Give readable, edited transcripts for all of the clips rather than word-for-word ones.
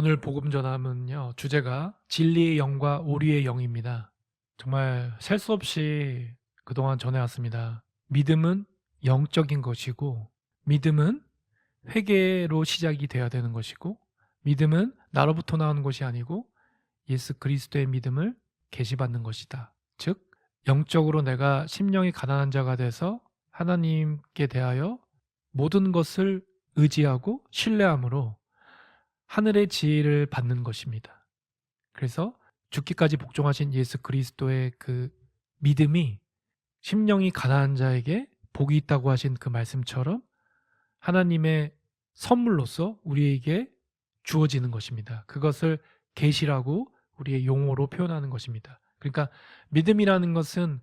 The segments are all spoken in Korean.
오늘 복음 전함은요, 주제가 진리의 영과 오리의 영입니다. 정말 셀 수 없이 그동안 전해왔습니다. 믿음은 영적인 것이고, 믿음은 회개로 시작이 되어야 되는 것이고, 믿음은 나로부터 나오는 것이 아니고 예수 그리스도의 믿음을 계시받는 것이다. 즉, 영적으로 내가 심령이 가난한 자가 돼서 하나님께 대하여 모든 것을 의지하고 신뢰함으로 하늘의 지혜를 받는 것입니다. 그래서 죽기까지 복종하신 예수 그리스도의 그 믿음이 심령이 가난한 자에게 복이 있다고 하신 그 말씀처럼 하나님의 선물로서 우리에게 주어지는 것입니다. 그것을 계시라고 우리의 용어로 표현하는 것입니다. 그러니까 믿음이라는 것은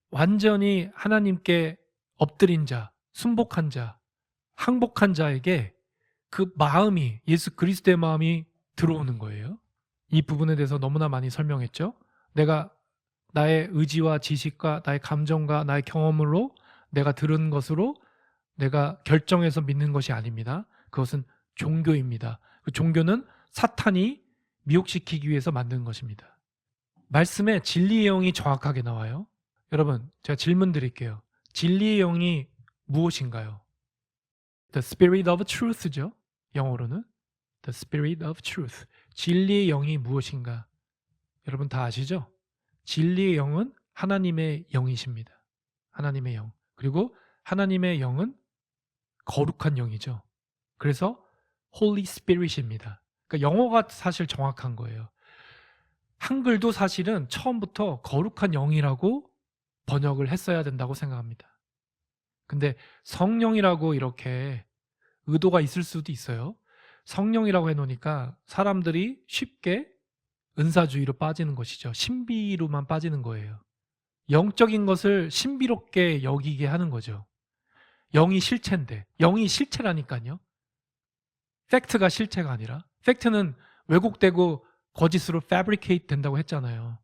완전히 하나님께 엎드린 자, 순복한 자, 항복한 자에게 그 마음이, 예수 그리스도의 마음이 들어오는 거예요. 이 부분에 대해서 너무나 많이 설명했죠. 내가 나의 의지와 지식과 나의 감정과 나의 경험으로 내가 들은 것으로 내가 결정해서 믿는 것이 아닙니다. 그것은 종교입니다. 그 종교는 사탄이 미혹시키기 위해서 만든 것입니다. 말씀에 진리의 영이 정확하게 나와요. 여러분, 제가 질문 드릴게요. 진리의 영이 무엇인가요? The Spirit of Truth죠. 영어로는 The Spirit of Truth. 진리의 영이 무엇인가? 여러분 다 아시죠? 진리의 영은 하나님의 영이십니다. 하나님의 영. 그리고 하나님의 영은 거룩한 영이죠. 그래서 Holy Spirit입니다. 그러니까 영어가 사실 정확한 거예요. 한글도 사실은 처음부터 거룩한 영이라고 번역을 했어야 된다고 생각합니다. 근데 성령이라고 이렇게 의도가 있을 수도 있어요. 성령이라고 해놓으니까 사람들이 쉽게 은사주의로 빠지는 것이죠. 신비로만 빠지는 거예요. 영적인 것을 신비롭게 여기게 하는 거죠. 영이 실체인데, 영이 실체라니까요. 팩트가 실체가 아니라, 팩트는 왜곡되고 거짓으로 fabricate 된다고 했잖아요.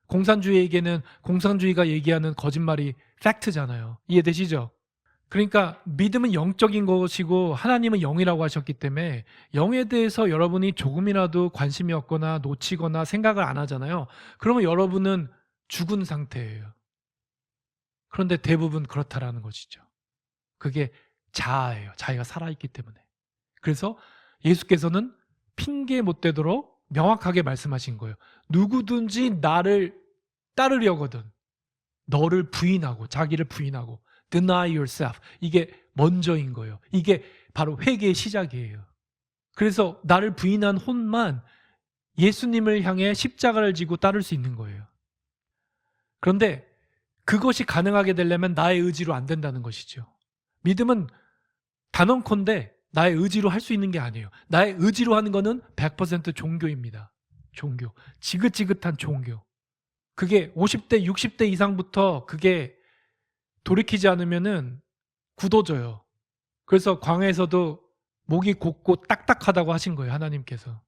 공산주의에게는 공산주의가 얘기하는 거짓말이 팩트잖아요. 이해되시죠? 그러니까 믿음은 영적인 것이고 하나님은 영이라고 하셨기 때문에 영에 대해서 여러분이 조금이라도 관심이 없거나 놓치거나 생각을 안 하잖아요. 그러면 여러분은 죽은 상태예요. 그런데 대부분 그렇다라는 것이죠. 그게 자아예요. 자기가 살아있기 때문에. 그래서 예수께서는 핑계 못 대도록 명확하게 말씀하신 거예요. 누구든지 나를 따르려거든 너를 부인하고, 자기를 부인하고, deny yourself. 이게 먼저인 거예요. 이게 바로 회개의 시작이에요. 그래서 나를 부인한 혼만 예수님을 향해 십자가를 지고 따를 수 있는 거예요. 그런데 그것이 가능하게 되려면 나의 의지로 안 된다는 것이죠. 믿음은 단언컨대 나의 의지로 할 수 있는 게 아니에요. 나의 의지로 하는 거는 100% 종교입니다. 종교. 지긋지긋한 종교. 그게 50대, 60대 이상부터 그게 돌이키지 않으면은 굳어져요. 그래서 광야에서도 목이 곧고 딱딱하다고 하신 거예요, 하나님께서.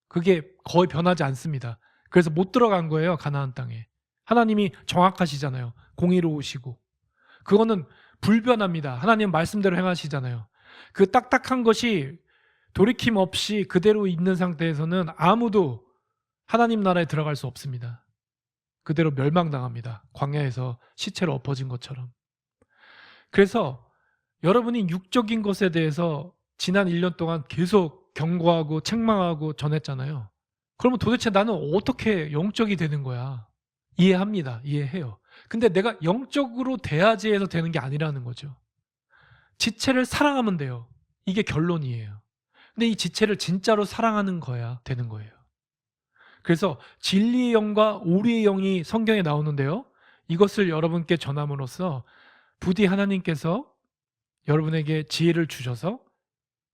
그게 거의 변하지 않습니다. 그래서 못 들어간 거예요, 가나안 땅에. 하나님이 정확하시잖아요. 공의로우시고. 그거는 불변합니다. 하나님 말씀대로 행하시잖아요. 그 딱딱한 것이 돌이킴 없이 그대로 있는 상태에서는 아무도 하나님 나라에 들어갈 수 없습니다. 그대로 멸망당합니다. 광야에서 시체로 엎어진 것처럼. 그래서 여러분이 육적인 것에 대해서 지난 1년 동안 계속 경고하고 책망하고 전했잖아요. 그러면 도대체 나는 어떻게 영적이 되는 거야? 이해합니다. 이해해요. 근데 내가 영적으로 돼야지 해서 되는 게 아니라는 거죠. 지체를 사랑하면 돼요. 이게 결론이에요. 근데 이 지체를 진짜로 사랑하는 거야 되는 거예요. 그래서 진리의 영과 오리의 영이 성경에 나오는데요. 이것을 여러분께 전함으로써 부디 하나님께서 여러분에게 지혜를 주셔서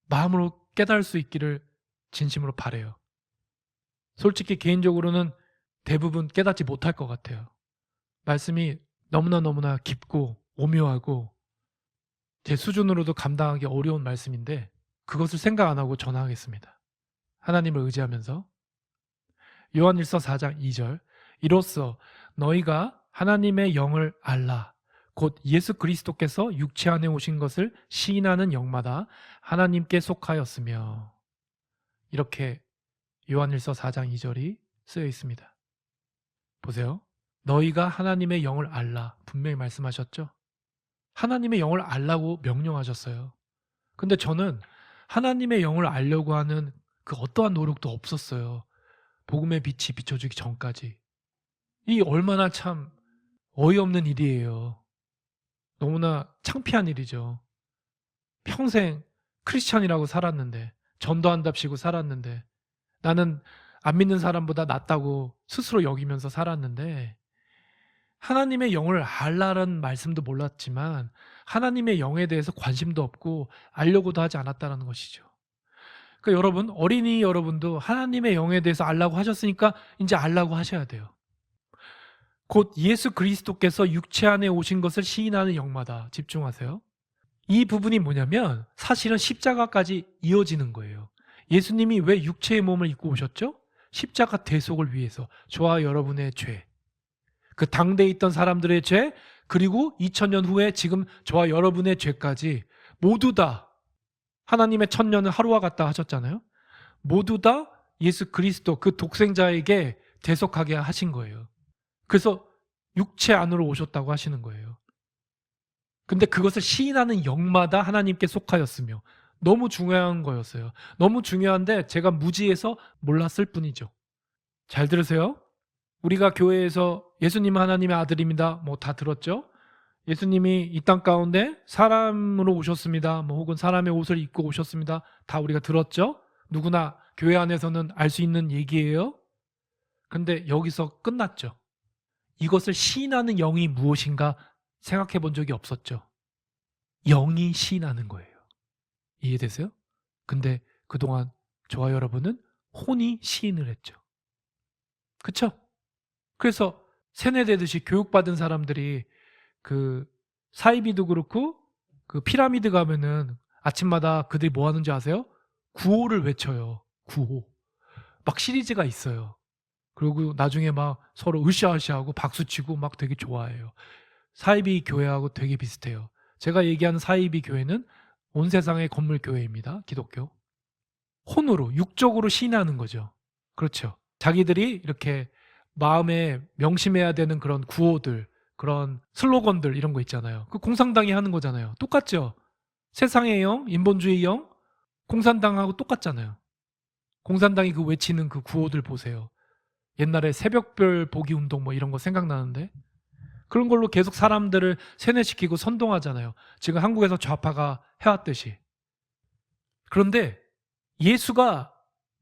마음으로 깨달을 수 있기를 진심으로 바라요. 솔직히 개인적으로는 대부분 깨닫지 못할 것 같아요. 말씀이 너무나 깊고 오묘하고 제 수준으로도 감당하기 어려운 말씀인데 그것을 생각 안 하고 전하겠습니다. 하나님을 의지하면서 요한일서 4장 2절 이로써 너희가 하나님의 영을 알라 곧 예수 그리스도께서 육체 안에 오신 것을 시인하는 영마다 하나님께 속하였으며 이렇게 요한일서 4장 2절이 쓰여 있습니다. 보세요. 너희가 하나님의 영을 알라. 분명히 말씀하셨죠? 하나님의 영을 알라고 명령하셨어요. 근데 저는 하나님의 영을 알려고 하는 그 어떠한 노력도 없었어요. 복음의 빛이 비춰주기 전까지. 이 얼마나 참 어이없는 일이에요. 너무나 창피한 일이죠. 평생 크리스천이라고 살았는데, 전도한답시고 살았는데, 나는 안 믿는 사람보다 낫다고 스스로 여기면서 살았는데, 하나님의 영을 알라는 말씀도 몰랐지만 하나님의 영에 대해서 관심도 없고 알려고도 하지 않았다는 것이죠. 그러니까 여러분, 어린이 여러분도 하나님의 영에 대해서 알라고 하셨으니까 이제 알라고 하셔야 돼요. 곧 예수 그리스도께서 육체 안에 오신 것을 시인하는 영마다. 집중하세요. 이 부분이 뭐냐면 사실은 십자가까지 이어지는 거예요. 예수님이 왜 육체의 몸을 입고 오셨죠? 십자가 대속을 위해서. 저와 여러분의 죄, 그 당대에 있던 사람들의 죄, 그리고 2000년 후에 지금 저와 여러분의 죄까지 모두 다 하나님의 천년은 하루와 같다 하셨잖아요. 모두 다 예수 그리스도 그 독생자에게 대속하게 하신 거예요. 그래서 육체 안으로 오셨다고 하시는 거예요. 근데 그것을 시인하는 영마다 하나님께 속하였으며, 너무 중요한 거였어요. 너무 중요한데 제가 무지해서 몰랐을 뿐이죠. 잘 들으세요. 우리가 교회에서 예수님은 하나님의 아들입니다, 뭐 다 들었죠? 예수님이 이 땅 가운데 사람으로 오셨습니다, 뭐 혹은 사람의 옷을 입고 오셨습니다, 다 우리가 들었죠? 누구나 교회 안에서는 알 수 있는 얘기예요. 근데 여기서 끝났죠. 이것을 시인하는 영이 무엇인가 생각해 본 적이 없었죠. 영이 시인하는 거예요. 이해되세요? 근데 그동안 저와 여러분은 혼이 시인을 했죠. 그쵸? 그래서 세뇌되듯이 교육받은 사람들이 그 사이비도 그렇고 그 피라미드 가면은 아침마다 그들이 뭐 하는지 아세요? 구호를 외쳐요. 구호. 막 시리즈가 있어요. 그리고 나중에 막 서로 으쌰으쌰하고 박수치고 막 되게 좋아해요. 사이비 교회하고 되게 비슷해요. 제가 얘기하는 사이비 교회는 온 세상의 건물 교회입니다. 기독교. 혼으로, 육적으로 시인하는 거죠. 그렇죠. 자기들이 이렇게 마음에 명심해야 되는 그런 구호들, 그런 슬로건들 이런 거 있잖아요. 그 공산당이 하는 거잖아요. 똑같죠. 세상의 영, 인본주의 영, 공산당하고 똑같잖아요. 공산당이 그 외치는 그 구호들 보세요. 옛날에 새벽별 보기 운동 뭐 이런 거 생각나는데, 그런 걸로 계속 사람들을 세뇌시키고 선동하잖아요. 지금 한국에서 좌파가 해왔듯이. 그런데 예수가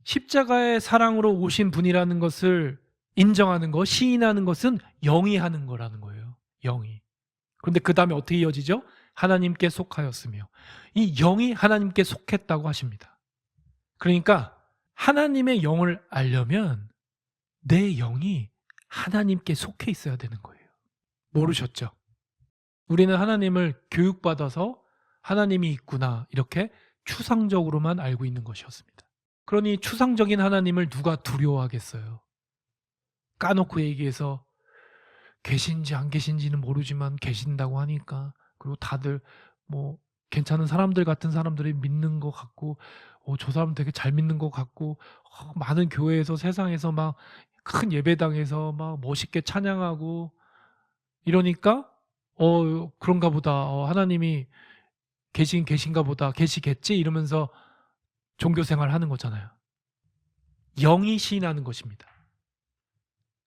십자가의 사랑으로 오신 분이라는 것을 인정하는 거, 시인하는 것은 영이 하는 거라는 거예요. 영이. 그런데 그 다음에 어떻게 이어지죠? 하나님께 속하였으며. 이 영이 하나님께 속했다고 하십니다. 그러니까 하나님의 영을 알려면 내 영이 하나님께 속해 있어야 되는 거예요. 모르셨죠? 우리는 하나님을 교육받아서 하나님이 있구나 이렇게 추상적으로만 알고 있는 것이었습니다. 그러니 추상적인 하나님을 누가 두려워하겠어요? 까놓고 얘기해서 계신지 안 계신지는 모르지만 계신다고 하니까, 그리고 다들 뭐 괜찮은 사람들 같은 사람들이 믿는 것 같고, 저 사람 되게 잘 믿는 것 같고, 많은 교회에서 세상에서 막 큰 예배당에서 막 멋있게 찬양하고 이러니까 그런가 보다, 하나님이 계신가 보다, 계시겠지 이러면서 종교생활 하는 거잖아요. 영이 시인하는 것입니다.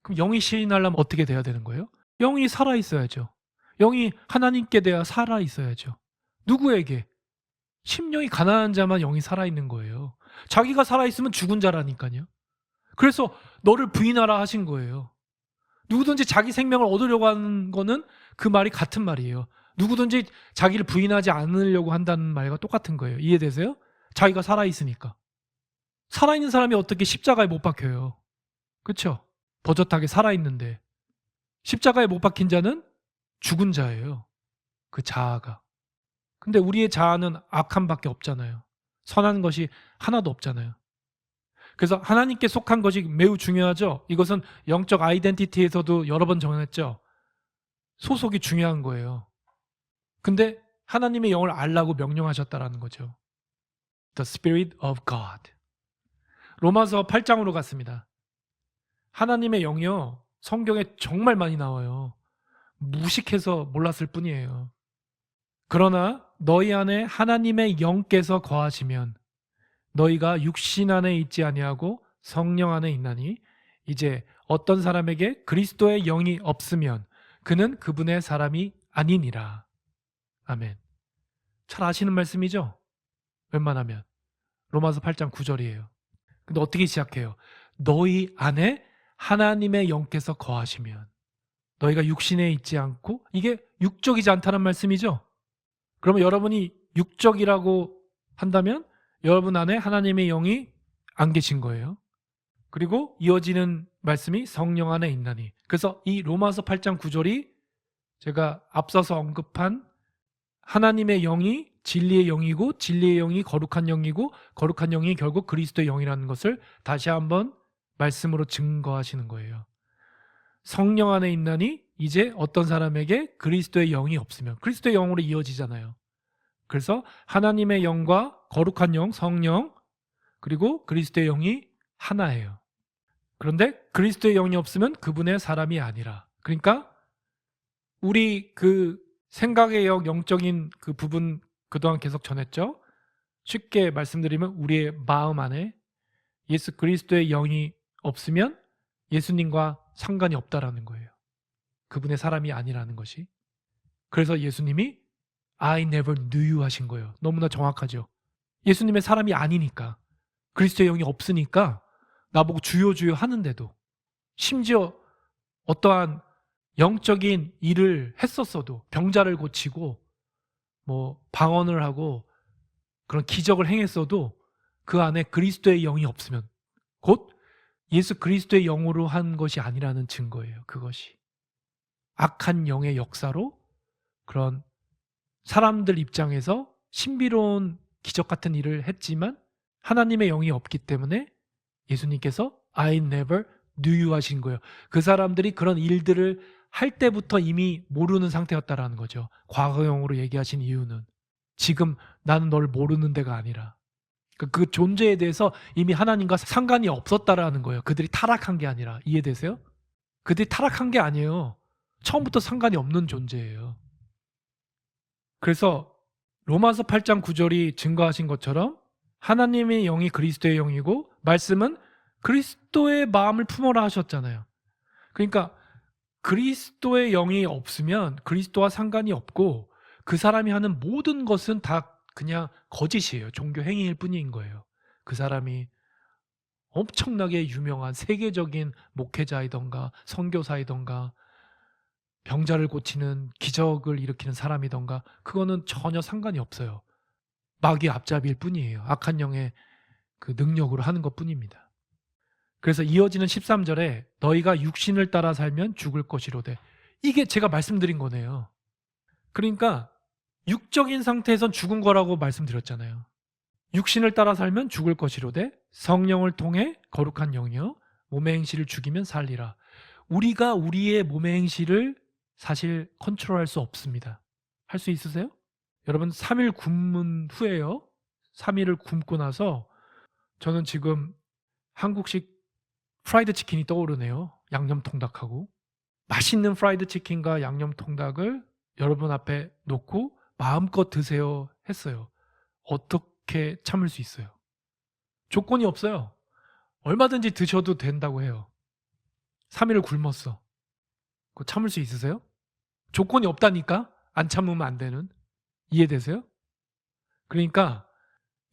그럼 영이 시인하려면 어떻게 돼야 되는 거예요? 영이 살아있어야죠. 영이 하나님께 대하 살아있어야죠. 누구에게? 심령이 가난한 자만 영이 살아있는 거예요. 자기가 살아있으면 죽은 자라니까요. 그래서 너를 부인하라 하신 거예요. 누구든지 자기 생명을 얻으려고 하는 거는 그 말이 같은 말이에요. 누구든지 자기를 부인하지 않으려고 한다는 말과 똑같은 거예요. 이해되세요? 자기가 살아있으니까. 살아있는 사람이 어떻게 십자가에 못 박혀요? 그렇죠? 버젓하게 살아있는데. 십자가에 못 박힌 자는 죽은 자예요. 그 자아가. 근데 우리의 자아는 악함밖에 없잖아요. 선한 것이 하나도 없잖아요. 그래서 하나님께 속한 것이 매우 중요하죠. 이것은 영적 아이덴티티에서도 여러 번 정했죠. 소속이 중요한 거예요. 근데 하나님의 영을 알라고 명령하셨다라는 거죠. The Spirit of God. 로마서 8장으로 갔습니다. 하나님의 영이요, 성경에 정말 많이 나와요. 무식해서 몰랐을 뿐이에요. 그러나 너희 안에 하나님의 영께서 거하시면 너희가 육신 안에 있지 아니하고 성령 안에 있나니 이제 어떤 사람에게 그리스도의 영이 없으면 그는 그분의 사람이 아니니라. 아멘. 잘 아시는 말씀이죠? 웬만하면. 로마서 8장 9절이에요. 근데 어떻게 시작해요? 너희 안에 하나님의 영께서 거하시면, 너희가 육신에 있지 않고, 이게 육적이지 않다는 말씀이죠? 그러면 여러분이 육적이라고 한다면 여러분 안에 하나님의 영이 안 계신 거예요. 그리고 이어지는 말씀이 성령 안에 있나니. 그래서 이 로마서 8장 9절이 제가 앞서서 언급한 하나님의 영이 진리의 영이고 진리의 영이 거룩한 영이고 거룩한 영이 결국 그리스도의 영이라는 것을 다시 한번 말씀으로 증거하시는 거예요. 성령 안에 있나니 이제 어떤 사람에게 그리스도의 영이 없으면, 그리스도의 영으로 이어지잖아요. 그래서 하나님의 영과 거룩한 영, 성령, 그리고 그리스도의 영이 하나예요. 그런데 그리스도의 영이 없으면 그분의 사람이 아니라. 그러니까 우리 그 생각의 영적인 그 부분 그동안 계속 전했죠. 쉽게 말씀드리면 우리의 마음 안에 예수 그리스도의 영이 없으면 예수님과 상관이 없다라는 거예요. 그분의 사람이 아니라는 것이. 그래서 예수님이 I never knew you 하신 거예요. 너무나 정확하죠. 예수님의 사람이 아니니까, 그리스도의 영이 없으니까 나보고 주여 주여 하는데도, 심지어 어떠한 영적인 일을 했었어도, 병자를 고치고 뭐 방언을 하고 그런 기적을 행했어도 그 안에 그리스도의 영이 없으면 곧 예수 그리스도의 영으로 한 것이 아니라는 증거예요. 그것이 악한 영의 역사로 그런 사람들 입장에서 신비로운 기적 같은 일을 했지만 하나님의 영이 없기 때문에 예수님께서 I never knew you 하신 거예요. 그 사람들이 그런 일들을 할 때부터 이미 모르는 상태였다라는 거죠. 과거형으로 얘기하신 이유는 지금 나는 널 모르는 데가 아니라 그 존재에 대해서 이미 하나님과 상관이 없었다라는 거예요. 그들이 타락한 게 아니라. 이해되세요? 그들이 타락한 게 아니에요. 처음부터 상관이 없는 존재예요. 그래서 로마서 8장 9절이 증거하신 것처럼 하나님의 영이 그리스도의 영이고 말씀은 그리스도의 마음을 품어라 하셨잖아요. 그러니까 그리스도의 영이 없으면 그리스도와 상관이 없고 그 사람이 하는 모든 것은 다 그냥 거짓이에요. 종교 행위일 뿐인 거예요. 그 사람이 엄청나게 유명한 세계적인 목회자이던가 선교사이던가 병자를 고치는 기적을 일으키는 사람이던가 그거는 전혀 상관이 없어요. 마귀의 앞잡이일 뿐이에요. 악한 영의 그 능력으로 하는 것 뿐입니다. 그래서 이어지는 13절에 너희가 육신을 따라 살면 죽을 것이로되, 이게 제가 말씀드린 거네요. 그러니까 육적인 상태에선 죽은 거라고 말씀드렸잖아요. 육신을 따라 살면 죽을 것이로되 성령을 통해 거룩한 영이요 몸의 행실을 죽이면 살리라. 우리가 우리의 몸의 행실을 사실 컨트롤할 수 없습니다. 할 수 있으세요? 여러분 3일 굶은 후에요, 3일을 굶고 나서 저는 지금 한국식 프라이드 치킨이 떠오르네요. 양념통닭하고 맛있는 프라이드 치킨과 양념통닭을 여러분 앞에 놓고 마음껏 드세요 했어요. 어떻게 참을 수 있어요? 조건이 없어요. 얼마든지 드셔도 된다고 해요. 3일을 굶었어. 그거 참을 수 있으세요? 조건이 없다니까? 안 참으면 안 되는. 이해되세요? 그러니까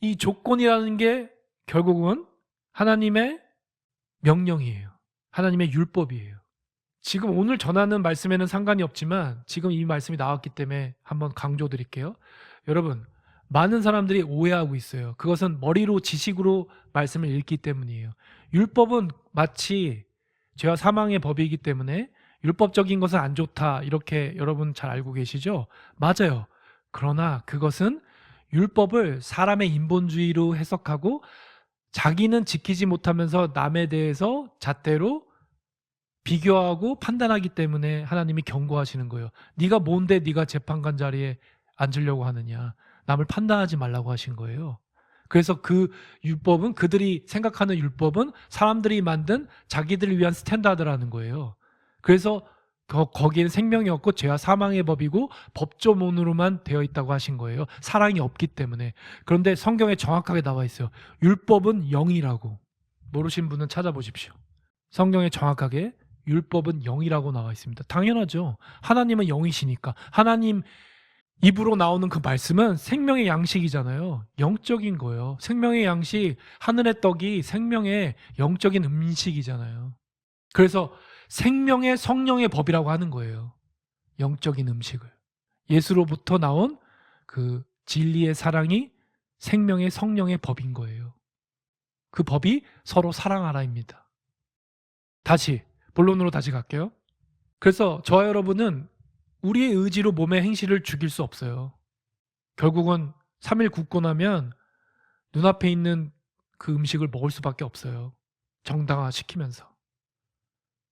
이 조건이라는 게 결국은 하나님의 명령이에요. 하나님의 율법이에요. 지금 오늘 전하는 말씀에는 상관이 없지만 지금 이 말씀이 나왔기 때문에 한번 강조드릴게요. 여러분, 많은 사람들이 오해하고 있어요. 그것은 머리로 지식으로 말씀을 읽기 때문이에요. 율법은 마치 죄와 사망의 법이기 때문에 율법적인 것은 안 좋다, 이렇게 여러분 잘 알고 계시죠? 맞아요. 그러나 그것은 율법을 사람의 인본주의로 해석하고 자기는 지키지 못하면서 남에 대해서 잣대로 비교하고 판단하기 때문에 하나님이 경고하시는 거예요. 네가 뭔데 네가 재판관 자리에 앉으려고 하느냐, 남을 판단하지 말라고 하신 거예요. 그래서 그 율법은, 그들이 생각하는 율법은 사람들이 만든 자기들을 위한 스탠다드라는 거예요. 그래서 거기에는 생명이 없고 죄와 사망의 법이고 법조문으로만 되어 있다고 하신 거예요. 사랑이 없기 때문에. 그런데 성경에 정확하게 나와 있어요. 율법은 영이라고. 모르신 분은 찾아보십시오. 성경에 정확하게 율법은 영이라고 나와 있습니다. 당연하죠. 하나님은 영이시니까. 하나님 입으로 나오는 그 말씀은 생명의 양식이잖아요. 영적인 거예요. 생명의 양식, 하늘의 떡이 생명의 영적인 음식이잖아요. 그래서 생명의 성령의 법이라고 하는 거예요. 영적인 음식을. 예수로부터 나온 그 진리의 사랑이 생명의 성령의 법인 거예요. 그 법이 서로 사랑하라입니다. 다시 본론으로 다시 갈게요. 그래서 저와 여러분은 우리의 의지로 몸의 행실을 죽일 수 없어요. 결국은 3일 굶고 나면 눈앞에 있는 그 음식을 먹을 수밖에 없어요. 정당화시키면서.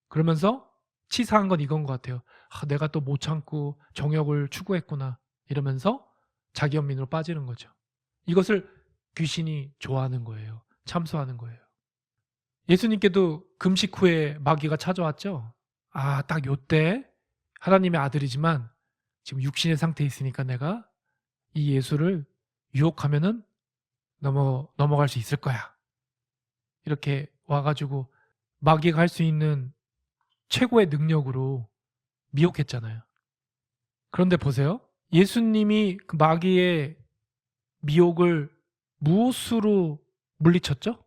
그러면서 치사한 건 이건 것 같아요. 내가 또 못 참고 정욕을 추구했구나 이러면서 자기연민으로 빠지는 거죠. 이것을 귀신이 좋아하는 거예요. 참소하는 거예요. 예수님께도 금식 후에 마귀가 찾아왔죠. 딱 요때 하나님의 아들이지만 지금 육신의 상태에 있으니까 내가 이 예수를 유혹하면은 넘어갈 수 있을 거야. 이렇게 와가지고 마귀가 할 수 있는 최고의 능력으로 미혹했잖아요. 그런데 보세요. 예수님이 그 마귀의 미혹을 무엇으로 물리쳤죠?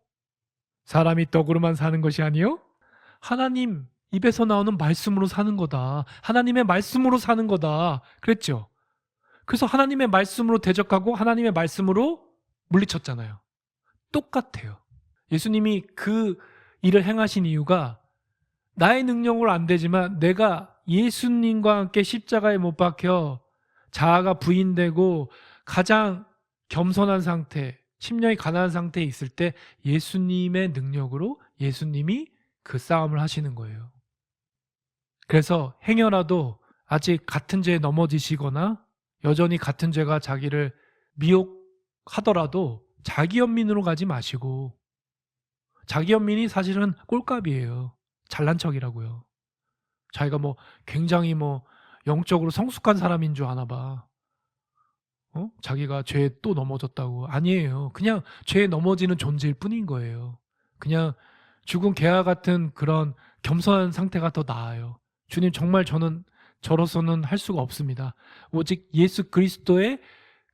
사람이 떡으로만 사는 것이 아니요 하나님 입에서 나오는 말씀으로 사는 거다. 하나님의 말씀으로 사는 거다. 그랬죠. 그래서 하나님의 말씀으로 대적하고 하나님의 말씀으로 물리쳤잖아요. 똑같아요. 예수님이 그 일을 행하신 이유가 나의 능력으로 안 되지만 내가 예수님과 함께 십자가에 못 박혀 자아가 부인되고 가장 겸손한 상태, 심령이 가난한 상태에 있을 때 예수님의 능력으로 예수님이 그 싸움을 하시는 거예요. 그래서 행여라도 아직 같은 죄에 넘어지시거나 여전히 같은 죄가 자기를 미혹하더라도 자기 연민으로 가지 마시고, 자기 연민이 사실은 꼴값이에요. 잘난 척이라고요. 자기가 굉장히 영적으로 성숙한 사람인 줄 아나 봐. 자기가 죄에 또 넘어졌다고. 아니에요. 그냥 죄에 넘어지는 존재일 뿐인 거예요. 그냥 죽은 개와 같은 그런 겸손한 상태가 더 나아요. 주님, 정말 저는 저로서는 할 수가 없습니다. 오직 예수 그리스도의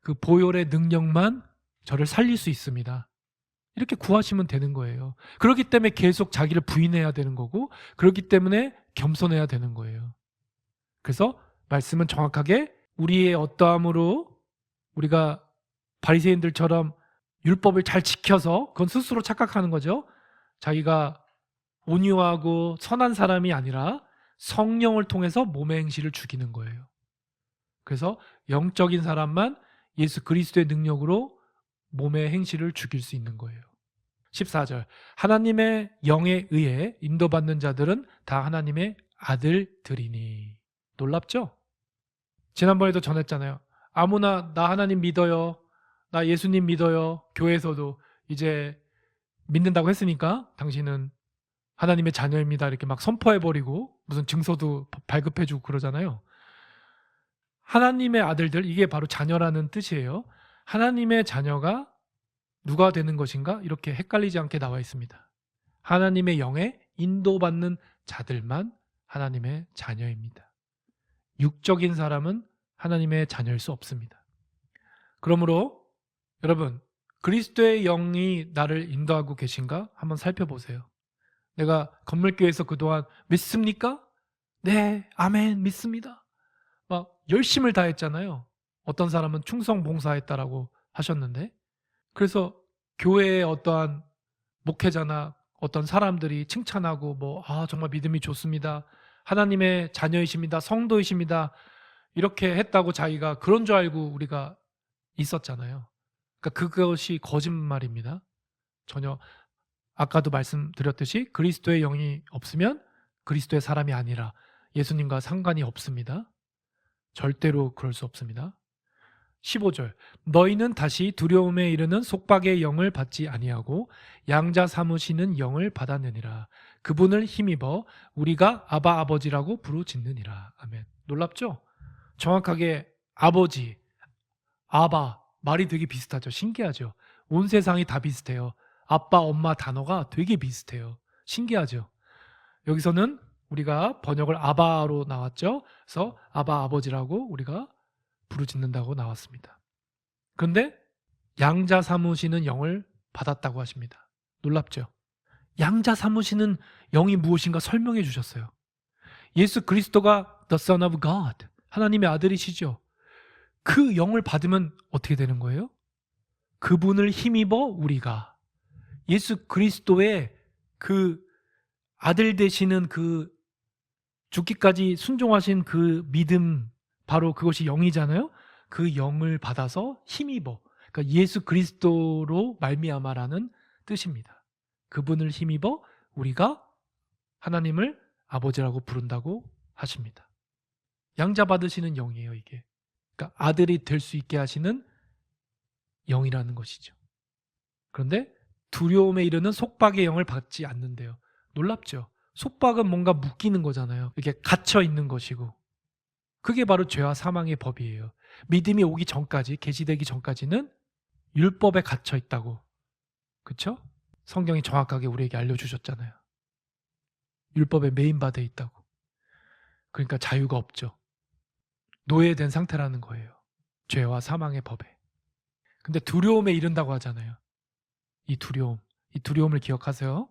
그 보혈의 능력만 저를 살릴 수 있습니다. 이렇게 구하시면 되는 거예요. 그렇기 때문에 계속 자기를 부인해야 되는 거고, 그렇기 때문에 겸손해야 되는 거예요. 그래서 말씀은 정확하게 우리의 어떠함으로 우리가 바리새인들처럼 율법을 잘 지켜서, 그건 스스로 착각하는 거죠. 자기가 온유하고 선한 사람이 아니라 성령을 통해서 몸의 행실을 죽이는 거예요. 그래서 영적인 사람만 예수 그리스도의 능력으로 몸의 행실을 죽일 수 있는 거예요. 14절, 하나님의 영에 의해 인도받는 자들은 다 하나님의 아들들이니. 놀랍죠? 지난번에도 전했잖아요. 아무나 나 하나님 믿어요, 나 예수님 믿어요, 교회에서도 이제 믿는다고 했으니까 당신은 하나님의 자녀입니다 이렇게 막 선포해버리고 무슨 증서도 발급해주고 그러잖아요. 하나님의 아들들, 이게 바로 자녀라는 뜻이에요. 하나님의 자녀가 누가 되는 것인가? 이렇게 헷갈리지 않게 나와 있습니다. 하나님의 영에 인도받는 자들만 하나님의 자녀입니다. 육적인 사람은 하나님의 자녀일 수 없습니다. 그러므로 여러분, 그리스도의 영이 나를 인도하고 계신가? 한번 살펴보세요. 내가 건물교회에서 그동안 믿습니까? 네, 아멘, 믿습니다. 막 열심을 다했잖아요. 어떤 사람은 충성 봉사했다라고 하셨는데, 그래서 교회의 어떠한 목회자나 어떤 사람들이 칭찬하고 정말 믿음이 좋습니다, 하나님의 자녀이십니다, 성도이십니다 이렇게 했다고 자기가 그런 줄 알고 우리가 있었잖아요. 그러니까 그것이 거짓말입니다. 전혀. 아까도 말씀드렸듯이 그리스도의 영이 없으면 그리스도의 사람이 아니라 예수님과 상관이 없습니다. 절대로 그럴 수 없습니다. 15절 너희는 다시 두려움에 이르는 속박의 영을 받지 아니하고 양자 삼으시는 영을 받았느니라. 그분을 힘입어 우리가 아바 아버지라고 부르짖느니라. 아멘. 놀랍죠? 정확하게 아버지, 아바 말이 되게 비슷하죠. 신기하죠? 온 세상이 다 비슷해요. 아빠, 엄마 단어가 되게 비슷해요. 신기하죠? 여기서는 우리가 번역을 아바로 나왔죠. 그래서 아바 아버지라고 우리가 부르짖는다고 나왔습니다. 그런데 양자 삼으시는 영을 받았다고 하십니다. 놀랍죠? 양자 삼으시는 영이 무엇인가 설명해 주셨어요. 예수 그리스도가 the Son of God, 하나님의 아들이시죠. 그 영을 받으면 어떻게 되는 거예요? 그분을 힘입어 우리가 예수 그리스도의 그 아들 되시는 그 죽기까지 순종하신 그 믿음, 바로 그것이 영이잖아요. 그 영을 받아서 힘입어, 그러니까 예수 그리스도로 말미암아라는 뜻입니다. 그분을 힘입어 우리가 하나님을 아버지라고 부른다고 하십니다. 양자 받으시는 영이에요, 이게. 그러니까 아들이 될 수 있게 하시는 영이라는 것이죠. 그런데 두려움에 이르는 속박의 영을 받지 않는데요. 놀랍죠? 속박은 뭔가 묶이는 거잖아요. 이렇게 갇혀 있는 것이고, 그게 바로 죄와 사망의 법이에요. 믿음이 오기 전까지, 계시되기 전까지는 율법에 갇혀 있다고. 그렇죠? 성경이 정확하게 우리에게 알려주셨잖아요. 율법에 매인받아 있다고. 그러니까 자유가 없죠. 노예된 상태라는 거예요. 죄와 사망의 법에. 근데 두려움에 이른다고 하잖아요. 이 두려움을 기억하세요.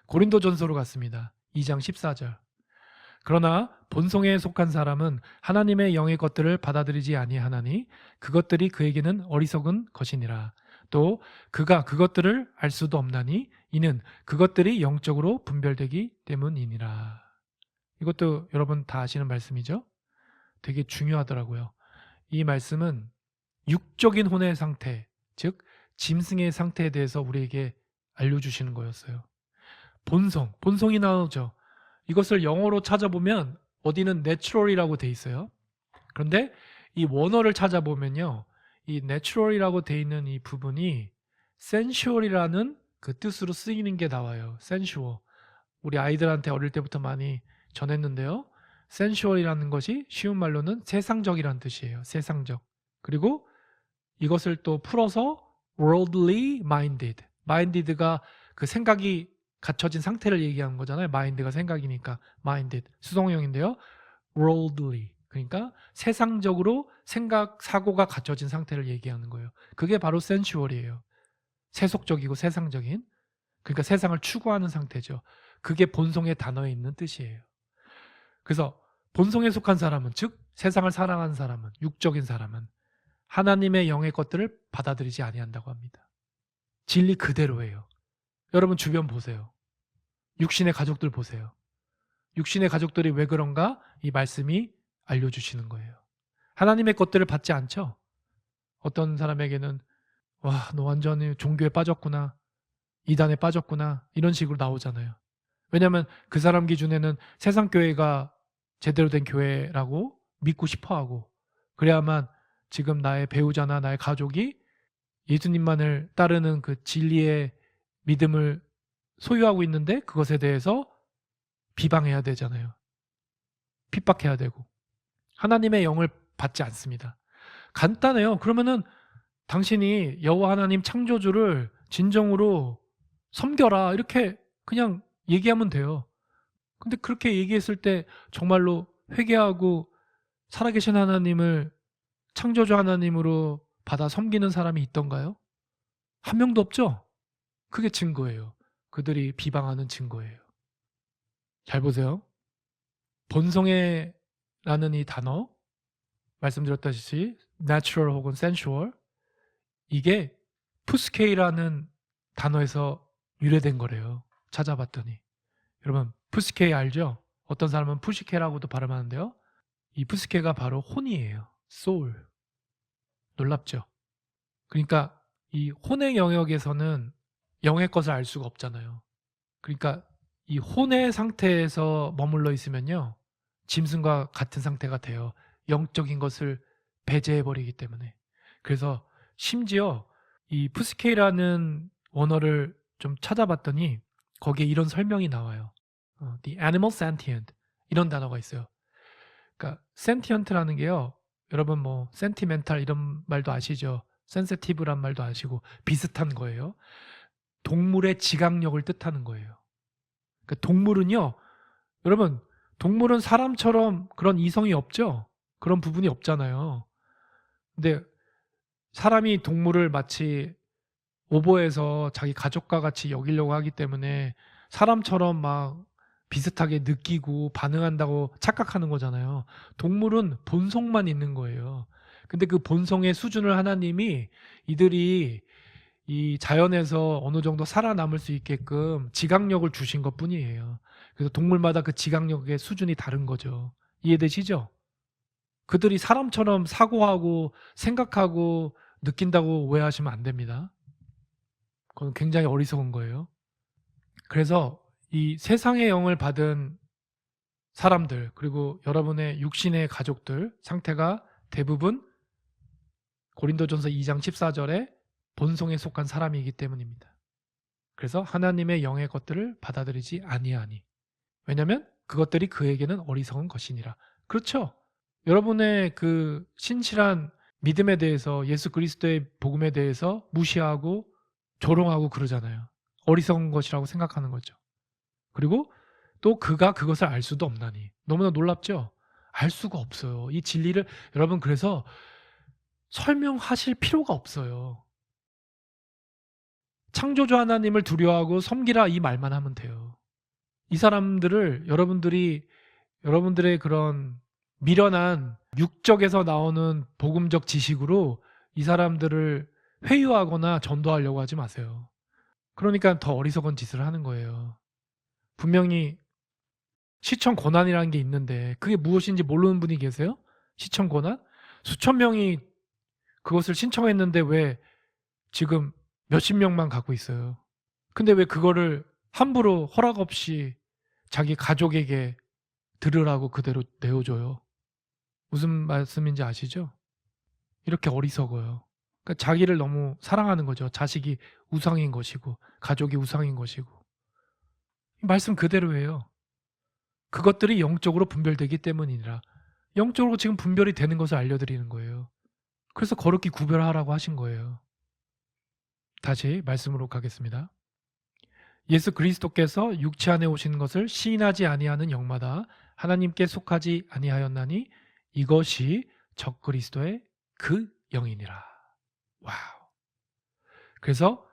고린도전서로 갔습니다. 2장 14절. 그러나 본성에 속한 사람은 하나님의 영의 것들을 받아들이지 아니하나니 그것들이 그에게는 어리석은 것이니라. 또 그가 그것들을 알 수도 없나니 이는 그것들이 영적으로 분별되기 때문이니라. 이것도 여러분 다 아시는 말씀이죠? 되게 중요하더라고요. 이 말씀은 육적인 혼의 상태, 즉 짐승의 상태에 대해서 우리에게 알려주시는 거였어요. 본성이 나오죠. 이것을 영어로 찾아보면 어디는 natural이라고 돼 있어요. 그런데 이 원어를 찾아보면요, 이 natural이라고 돼 있는 이 부분이 sensual이라는 그 뜻으로 쓰이는 게 나와요. sensual. 우리 아이들한테 어릴 때부터 많이 전했는데요. sensual이라는 것이 쉬운 말로는 세상적이라는 뜻이에요. 세상적. 그리고 이것을 또 풀어서 worldly minded. minded가 그 생각이 갖춰진 상태를 얘기하는 거잖아요. mind가 생각이니까 minded. 수동형인데요. worldly. 그러니까 세상적으로 생각, 사고가 갖춰진 상태를 얘기하는 거예요. 그게 바로 sensual이에요. 세속적이고 세상적인. 그러니까 세상을 추구하는 상태죠. 그게 본성의 단어에 있는 뜻이에요. 그래서 본성에 속한 사람은, 즉 세상을 사랑하는 사람은, 육적인 사람은 하나님의 영의 것들을 받아들이지 아니한다고 합니다. 진리 그대로예요. 여러분 주변 보세요. 육신의 가족들 보세요. 육신의 가족들이 왜 그런가? 이 말씀이 알려주시는 거예요. 하나님의 것들을 받지 않죠? 어떤 사람에게는 와, 너 완전히 종교에 빠졌구나, 이단에 빠졌구나, 이런 식으로 나오잖아요. 왜냐하면 그 사람 기준에는 세상 교회가 제대로 된 교회라고 믿고 싶어하고, 그래야만 지금 나의 배우자나 나의 가족이 예수님만을 따르는 그 진리의 믿음을 소유하고 있는데 그것에 대해서 비방해야 되잖아요. 핍박해야 되고. 하나님의 영을 받지 않습니다. 간단해요. 그러면은 당신이 여호와 하나님 창조주를 진정으로 섬겨라, 이렇게 그냥 얘기하면 돼요. 근데 그렇게 얘기했을 때 정말로 회개하고 살아계신 하나님을 창조주 하나님으로 받아 섬기는 사람이 있던가요? 한 명도 없죠? 그게 증거예요. 그들이 비방하는 증거예요. 잘 보세요. 본성의 라는 이 단어, 말씀드렸다시피 natural 혹은 sensual, 이게 푸스케이라는 단어에서 유래된 거래요. 찾아봤더니. 여러분 푸스케이 알죠? 어떤 사람은 푸시케라고도 발음하는데요. 이 푸스케가 바로 혼이에요. soul. 놀랍죠? 그러니까 이 혼의 영역에서는 영의 것을 알 수가 없잖아요. 그러니까 이 혼의 상태에서 머물러 있으면요, 짐승과 같은 상태가 돼요. 영적인 것을 배제해버리기 때문에. 그래서 심지어 이 푸스케이라는 원어를 좀 찾아봤더니 거기에 이런 설명이 나와요. The animal sentient 이런 단어가 있어요. 그러니까 sentient라는 게요. 여러분 뭐 sentimental 이런 말도 아시죠? sensitive란 말도 아시고 비슷한 거예요. 동물의 지각력을 뜻하는 거예요. 그러니까 동물은요. 여러분 동물은 사람처럼 그런 이성이 없죠? 그런 부분이 없잖아요. 근데 사람이 동물을 마치 오버해서 자기 가족과 같이 여기려고 하기 때문에 사람처럼 막 비슷하게 느끼고 반응한다고 착각하는 거잖아요. 동물은 본성만 있는 거예요. 근데 그 본성의 수준을 하나님이 이들이 이 자연에서 어느 정도 살아남을 수 있게끔 지각력을 주신 것뿐이에요. 그래서 동물마다 그 지각력의 수준이 다른 거죠. 이해되시죠? 그들이 사람처럼 사고하고 생각하고 느낀다고 오해하시면 안 됩니다. 그건 굉장히 어리석은 거예요. 그래서 이 세상의 영을 받은 사람들, 그리고 여러분의 육신의 가족들 상태가 대부분 고린도전서 2장 14절에 본성에 속한 사람이기 때문입니다. 그래서 하나님의 영의 것들을 받아들이지 아니하니. 왜냐하면 그것들이 그에게는 어리석은 것이니라. 그렇죠. 여러분의 그 신실한 믿음에 대해서, 예수 그리스도의 복음에 대해서 무시하고 조롱하고 그러잖아요. 어리석은 것이라고 생각하는 거죠. 그리고 또 그가 그것을 알 수도 없나니. 너무나 놀랍죠? 알 수가 없어요. 이 진리를 여러분, 그래서 설명하실 필요가 없어요. 창조주 하나님을 두려워하고 섬기라 이 말만 하면 돼요. 이 사람들을 여러분들의 그런 미련한 육적에서 나오는 복음적 지식으로 이 사람들을 회유하거나 전도하려고 하지 마세요. 그러니까 더 어리석은 짓을 하는 거예요. 분명히 시청 권한이라는 게 있는데 그게 무엇인지 모르는 분이 계세요? 시청 권한? 수천 명이 그것을 신청했는데 왜 지금 몇십 명만 갖고 있어요? 근데 왜 그거를 함부로 허락 없이 자기 가족에게 들으라고 그대로 내어줘요? 무슨 말씀인지 아시죠? 이렇게 어리석어요. 그러니까 자기를 너무 사랑하는 거죠. 자식이 우상인 것이고 가족이 우상인 것이고. 말씀 그대로예요. 그것들이 영적으로 분별되기 때문이니라. 영적으로 지금 분별이 되는 것을 알려드리는 거예요. 그래서 거룩히 구별하라고 하신 거예요. 다시 말씀으로 가겠습니다. 예수 그리스도께서 육체 안에 오신 것을 시인하지 아니하는 영마다 하나님께 속하지 아니하였나니 이것이 적그리스도의 그 영이니라. 와우. 그래서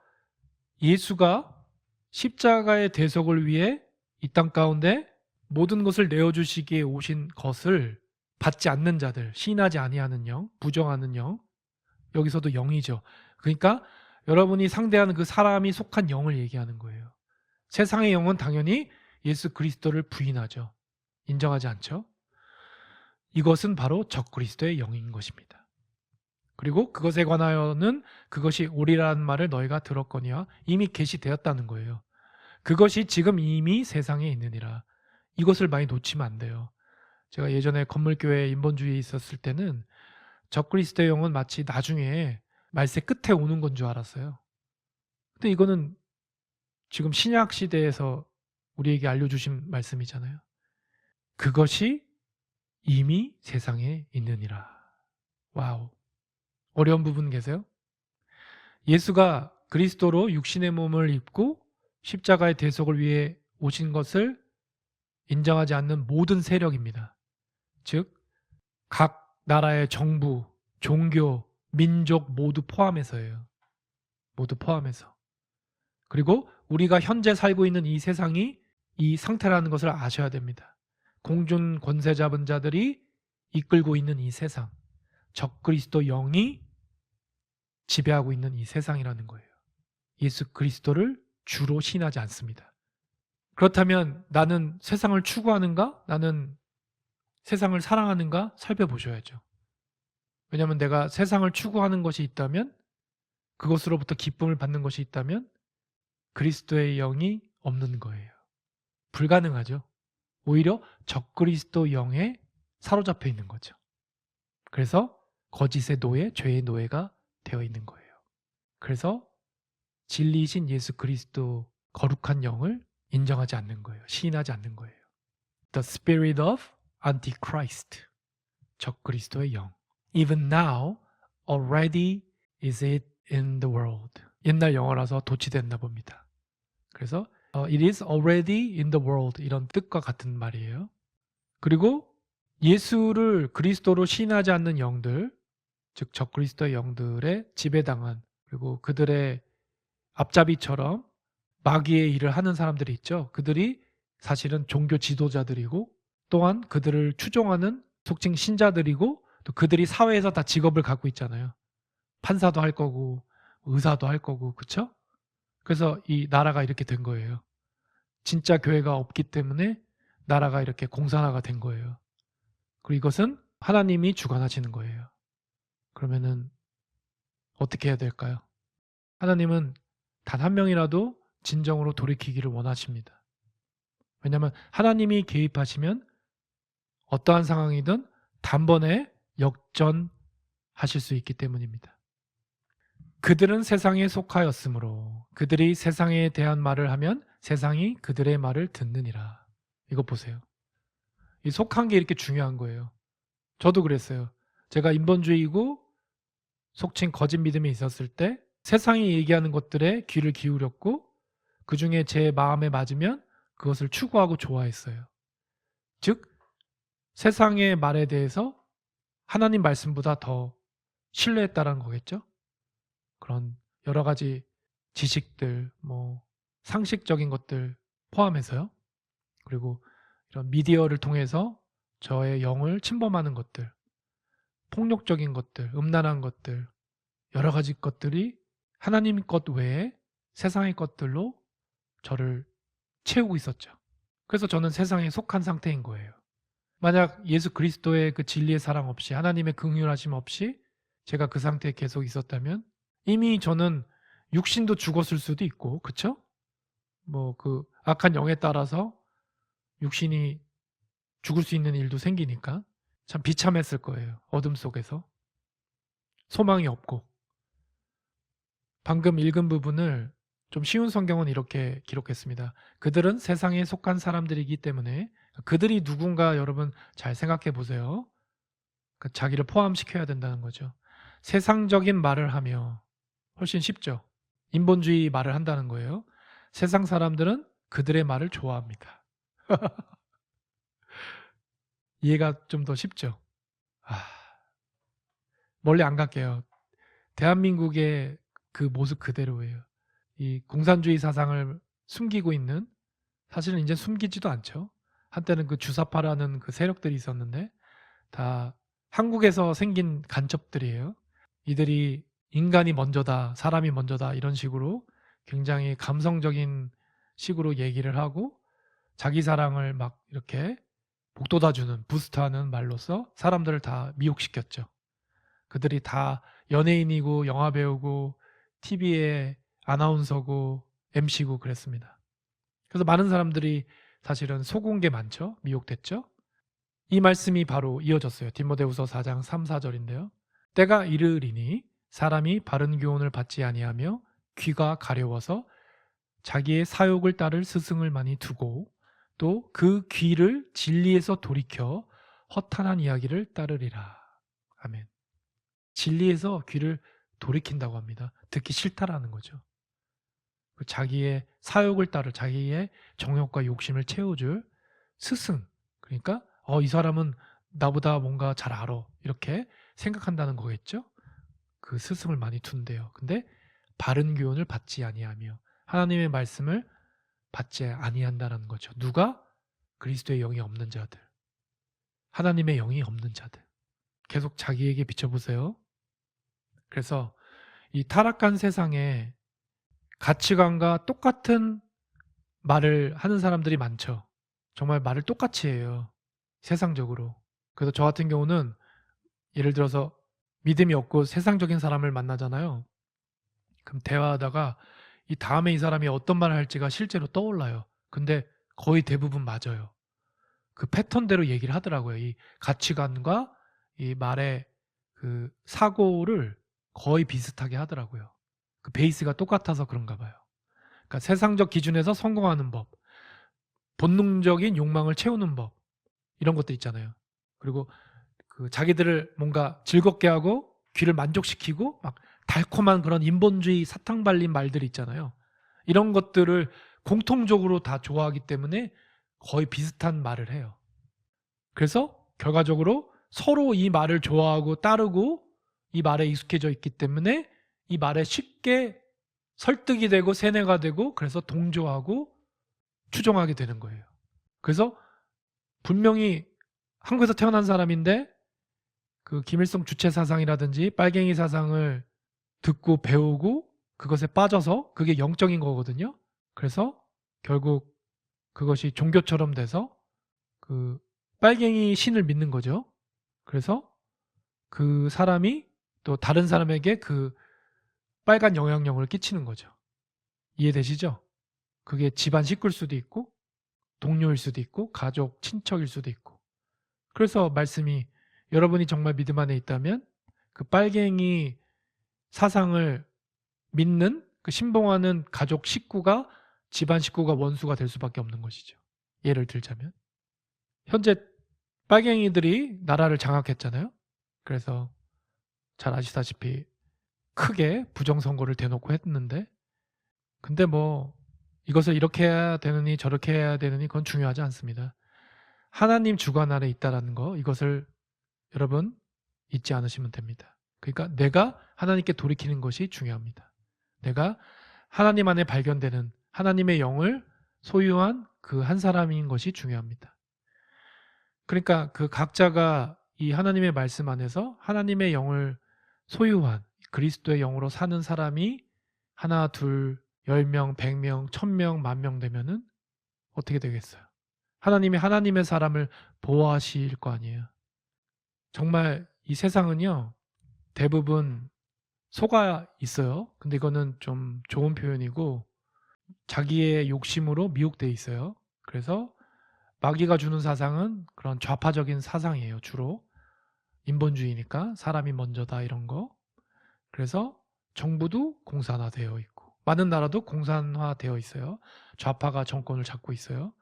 예수가 십자가의 대속을 위해 이 땅 가운데 모든 것을 내어주시기에 오신 것을 받지 않는 자들, 시인하지 아니하는 영, 부정하는 영, 여기서도 영이죠. 그러니까 여러분이 상대하는 그 사람이 속한 영을 얘기하는 거예요. 세상의 영은 당연히 예수 그리스도를 부인하죠. 인정하지 않죠. 이것은 바로 적그리스도의 영인 것입니다. 그리고 그것에 관하여는 그것이 옳으라는 말을 너희가 들었거니와 이미 계시되었다는 거예요. 그것이 지금 이미 세상에 있느니라. 이것을 많이 놓치면 안 돼요. 제가 예전에 건물교회 인본주의에 있었을 때는 적그리스도의 영은 마치 나중에 말세 끝에 오는 건 줄 알았어요. 근데 이거는 지금 신약 시대에서 우리에게 알려주신 말씀이잖아요. 그것이 이미 세상에 있느니라. 와우. 어려운 부분 계세요? 예수가 그리스도로 육신의 몸을 입고 십자가의 대속을 위해 오신 것을 인정하지 않는 모든 세력입니다. 즉, 각 나라의 정부, 종교, 민족 모두 포함해서예요. 모두 포함해서. 그리고 우리가 현재 살고 있는 이 세상이 이 상태라는 것을 아셔야 됩니다. 공중 권세 잡은 자들이 이끌고 있는 이 세상, 적그리스도 영이 지배하고 있는 이 세상이라는 거예요. 예수 그리스도를 주로 신하지 않습니다. 그렇다면 나는 세상을 추구하는가? 나는 세상을 사랑하는가? 살펴보셔야죠. 왜냐하면 내가 세상을 추구하는 것이 있다면, 그것으로부터 기쁨을 받는 것이 있다면 그리스도의 영이 없는 거예요. 불가능하죠. 오히려 적그리스도 영에 사로잡혀 있는 거죠. 그래서 거짓의 노예, 죄의 노예가 되어 있는 거예요. 그래서 진리이신 예수 그리스도 거룩한 영을 인정하지 않는 거예요. 시인하지 않는 거예요. The spirit of Antichrist. 적 그리스도의 영. Even now, already is it in the world. 옛날 영어라서 도치됐나 봅니다. 그래서 it is already in the world 이런 뜻과 같은 말이에요. 그리고 예수를 그리스도로 시인하지 않는 영들, 즉 적그리스도의 영들의 지배당한, 그리고 그들의 앞잡이처럼 마귀의 일을 하는 사람들이 있죠. 그들이 사실은 종교 지도자들이고 또한 그들을 추종하는 속칭 신자들이고 또 그들이 사회에서 다 직업을 갖고 있잖아요. 판사도 할 거고 의사도 할 거고, 그렇죠? 그래서 이 나라가 이렇게 된 거예요. 진짜 교회가 없기 때문에 나라가 이렇게 공산화가 된 거예요. 그리고 이것은 하나님이 주관하시는 거예요. 그러면은 어떻게 해야 될까요? 하나님은 단 한 명이라도 진정으로 돌이키기를 원하십니다. 왜냐하면 하나님이 개입하시면 어떠한 상황이든 단번에 역전하실 수 있기 때문입니다. 그들은 세상에 속하였으므로 그들이 세상에 대한 말을 하면 세상이 그들의 말을 듣느니라. 이거 보세요. 이 속한 게 이렇게 중요한 거예요. 저도 그랬어요. 제가 인본주의고 속칭 거짓 믿음이 있었을 때 세상이 얘기하는 것들에 귀를 기울였고 그중에 제 마음에 맞으면 그것을 추구하고 좋아했어요. 즉 세상의 말에 대해서 하나님 말씀보다 더 신뢰했다는 거겠죠. 그런 여러 가지 지식들, 상식적인 것들 포함해서요. 그리고 이런 미디어를 통해서 저의 영을 침범하는 것들, 폭력적인 것들, 음란한 것들, 여러 가지 것들이 하나님 것 외에 세상의 것들로 저를 채우고 있었죠. 그래서 저는 세상에 속한 상태인 거예요. 만약 예수 그리스도의 그 진리의 사랑 없이 하나님의 긍휼하심 없이 제가 그 상태에 계속 있었다면 이미 저는 육신도 죽었을 수도 있고, 그쵸? 그 악한 영에 따라서 육신이 죽을 수 있는 일도 생기니까 참 비참했을 거예요. 어둠 속에서 소망이 없고. 방금 읽은 부분을 좀 쉬운 성경은 이렇게 기록했습니다. 그들은 세상에 속한 사람들이기 때문에 그들이 누군가 여러분 잘 생각해 보세요. 자기를 포함시켜야 된다는 거죠. 세상적인 말을 하며 훨씬 쉽죠. 인본주의 말을 한다는 거예요. 세상 사람들은 그들의 말을 좋아합니다. 이해가 좀 더 쉽죠. 멀리 안 갈게요. 대한민국의 그 모습 그대로예요. 이 공산주의 사상을 숨기고 있는, 사실은 이제 숨기지도 않죠. 한때는 그 주사파라는 그 세력들이 있었는데 다 한국에서 생긴 간첩들이에요. 이들이 인간이 먼저다, 사람이 먼저다 이런 식으로 굉장히 감성적인 식으로 얘기를 하고 자기 사랑을 막 이렇게 복돋아주는, 부스트하는 말로써 사람들을 다 미혹시켰죠. 그들이 다 연예인이고 영화배우고 TV에 아나운서고 MC고 그랬습니다. 그래서 많은 사람들이 사실은 속은 게 많죠. 미혹됐죠. 이 말씀이 바로 이어졌어요. 디모데후서 4장 3, 4절인데요. 때가 이르리니 사람이 바른 교훈을 받지 아니하며 귀가 가려워서 자기의 사욕을 따를 스승을 많이 두고 또 그 귀를 진리에서 돌이켜 허탄한 이야기를 따르리라. 아멘. 진리에서 귀를 돌이킨다고 합니다. 듣기 싫다라는 거죠. 자기의 사욕을 따를, 자기의 정욕과 욕심을 채워줄 스승. 그러니까 이 사람은 나보다 뭔가 잘 알아 이렇게 생각한다는 거겠죠. 그 스승을 많이 둔대요. 근데 바른 교훈을 받지 아니하며 하나님의 말씀을 받지 아니한다는 거죠. 누가? 그리스도의 영이 없는 자들, 하나님의 영이 없는 자들. 계속 자기에게 비춰보세요. 그래서 이 타락한 세상에 가치관과 똑같은 말을 하는 사람들이 많죠. 정말 말을 똑같이 해요. 세상적으로. 그래서 저 같은 경우는 예를 들어서 믿음이 없고 세상적인 사람을 만나잖아요. 그럼 대화하다가 이 다음에 이 사람이 어떤 말을 할지가 실제로 떠올라요. 근데 거의 대부분 맞아요. 그 패턴대로 얘기를 하더라고요. 이 가치관과 이 말의 그 사고를 거의 비슷하게 하더라고요. 그 베이스가 똑같아서 그런가 봐요. 그러니까 세상적 기준에서 성공하는 법, 본능적인 욕망을 채우는 법, 이런 것도 있잖아요. 그리고 그 자기들을 뭔가 즐겁게 하고 귀를 만족시키고 막 달콤한 그런 인본주의 사탕 발린 말들이 있잖아요. 이런 것들을 공통적으로 다 좋아하기 때문에 거의 비슷한 말을 해요. 그래서 결과적으로 서로 이 말을 좋아하고 따르고 이 말에 익숙해져 있기 때문에 이 말에 쉽게 설득이 되고 세뇌가 되고 그래서 동조하고 추종하게 되는 거예요. 그래서 분명히 한국에서 태어난 사람인데 그 김일성 주체 사상이라든지 빨갱이 사상을 듣고 배우고 그것에 빠져서 그게 영적인 거거든요. 그래서 결국 그것이 종교처럼 돼서 그 빨갱이 신을 믿는 거죠. 그래서 그 사람이 또 다른 사람에게 그 빨간 영향력을 끼치는 거죠. 이해되시죠? 그게 집안 식구일 수도 있고 동료일 수도 있고 가족, 친척일 수도 있고. 그래서 말씀이 여러분이 정말 믿음 안에 있다면 그 빨갱이 사상을 믿는 그 신봉하는 가족 식구가 집안 식구가 원수가 될 수밖에 없는 것이죠. 예를 들자면 현재 빨갱이들이 나라를 장악했잖아요. 그래서 잘 아시다시피 크게 부정선거를 대놓고 했는데 근데 뭐 이것을 이렇게 해야 되느니 저렇게 해야 되느니 그건 중요하지 않습니다. 하나님 주관 아래 있다라는 거 이것을 여러분 잊지 않으시면 됩니다. 그러니까 내가 하나님께 돌이키는 것이 중요합니다. 내가 하나님 안에 발견되는 하나님의 영을 소유한 그 한 사람인 것이 중요합니다. 그러니까 그 각자가 이 하나님의 말씀 안에서 하나님의 영을 소유한 그리스도의 영으로 사는 사람이 하나, 둘, 10명, 100명, 1000명, 10,000명 되면은 어떻게 되겠어요? 하나님이 하나님의 사람을 보호하실 거 아니에요. 정말 이 세상은요, 대부분 속아 있어요. 근데 이거는 좀 좋은 표현이고 자기의 욕심으로 미혹돼 있어요. 그래서 마귀가 주는 사상은 그런 좌파적인 사상이에요. 주로 인본주의니까 사람이 먼저다 이런 거. 그래서 정부도 공산화되어 있고 많은 나라도 공산화되어 있어요. 좌파가 정권을 잡고 있어요.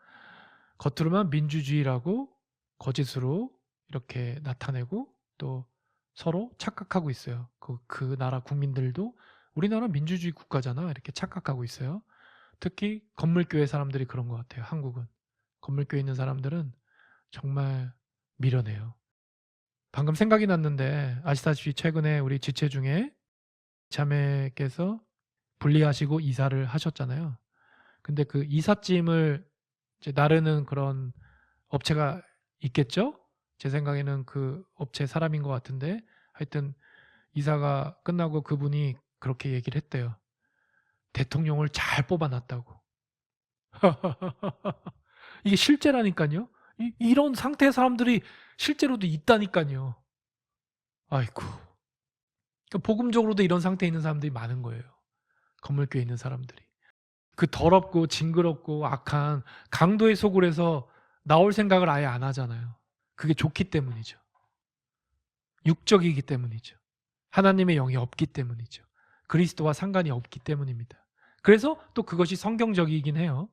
겉으로만 민주주의라고 거짓으로 이렇게 나타내고 또 서로 착각하고 있어요. 그 나라 국민들도 우리나라 민주주의 국가잖아 이렇게 착각하고 있어요. 특히 건물교회 사람들이 그런 것 같아요. 한국은 건물교회 있는 사람들은 정말 미련해요. 방금 생각이 났는데 아시다시피 최근에 우리 지체 중에 자매께서 분리하시고 이사를 하셨잖아요. 근데 그 이삿짐을 이제 나르는 그런 업체가 있겠죠? 제 생각에는 그 업체 사람인 것 같은데 하여튼 이사가 끝나고 그분이 그렇게 얘기를 했대요. 대통령을 잘 뽑아놨다고. 이게 실제라니까요. 이런 상태의 사람들이 실제로도 있다니까요. 아이고. 그러니까 복음적으로도 이런 상태에 있는 사람들이 많은 거예요. 건물교에 있는 사람들이. 그 더럽고 징그럽고 악한 강도의 소굴에서 나올 생각을 아예 안 하잖아요. 그게 좋기 때문이죠. 육적이기 때문이죠. 하나님의 영이 없기 때문이죠. 그리스도와 상관이 없기 때문입니다. 그래서 또 그것이 성경적이긴 해요.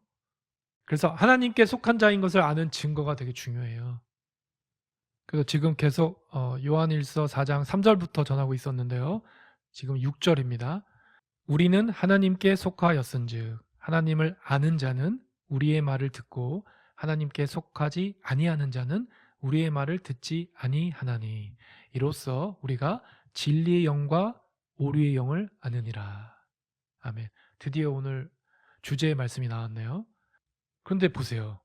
그래서 하나님께 속한 자인 것을 아는 증거가 되게 중요해요. 그래서 지금 계속 요한일서 4장 3절부터 전하고 있었는데요. 지금 6절입니다. 우리는 하나님께 속하였은즉 하나님을 아는 자는 우리의 말을 듣고 하나님께 속하지 아니하는 자는 우리의 말을 듣지 아니하나니 이로써 우리가 진리의 영과 오류의 영을 아느니라. 아멘. 드디어 오늘 주제의 말씀이 나왔네요. 그런데 보세요.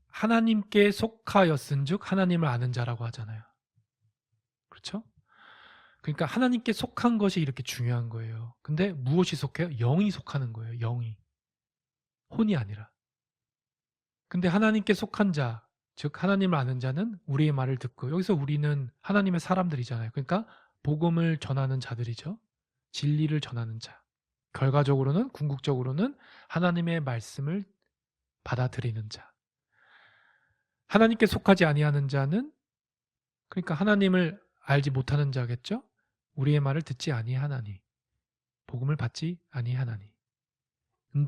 하나님께 속하였은즉 하나님을 아는 자라고 하잖아요. 그렇죠? 그러니까 하나님께 속한 것이 이렇게 중요한 거예요. 근데 무엇이 속해요? 영이 속하는 거예요. 영이. 혼이 아니라. 근데 하나님께 속한 자, 즉 하나님을 아는 자는 우리의 말을 듣고 여기서 우리는 하나님의 사람들이잖아요. 그러니까 복음을 전하는 자들이죠. 진리를 전하는 자. 결과적으로는 궁극적으로는 하나님의 말씀을 받아들이는 자. 하나님께 속하지 아니하는 자는 그러니까 하나님을 알지 못하는 자겠죠? 우리의 말을 듣지 아니하나니 복음을 받지 아니하나니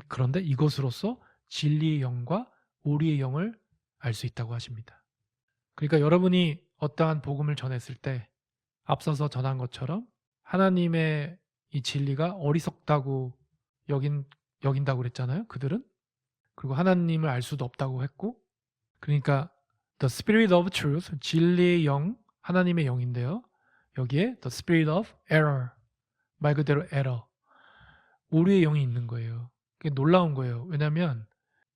그런데 이것으로써 진리의 영과 오리의 영을 알 수 있다고 하십니다. 그러니까 여러분이 어떠한 복음을 전했을 때 앞서서 전한 것처럼 하나님의 이 진리가 어리석다고 여긴다고 그랬잖아요. 그들은. 그리고 하나님을 알 수도 없다고 했고, 그러니까 the spirit of truth, 진리의 영, 하나님의 영인데요. 여기에 the spirit of error, 말 그대로 error, 오류의 영이 있는 거예요. 그게 놀라운 거예요. 왜냐하면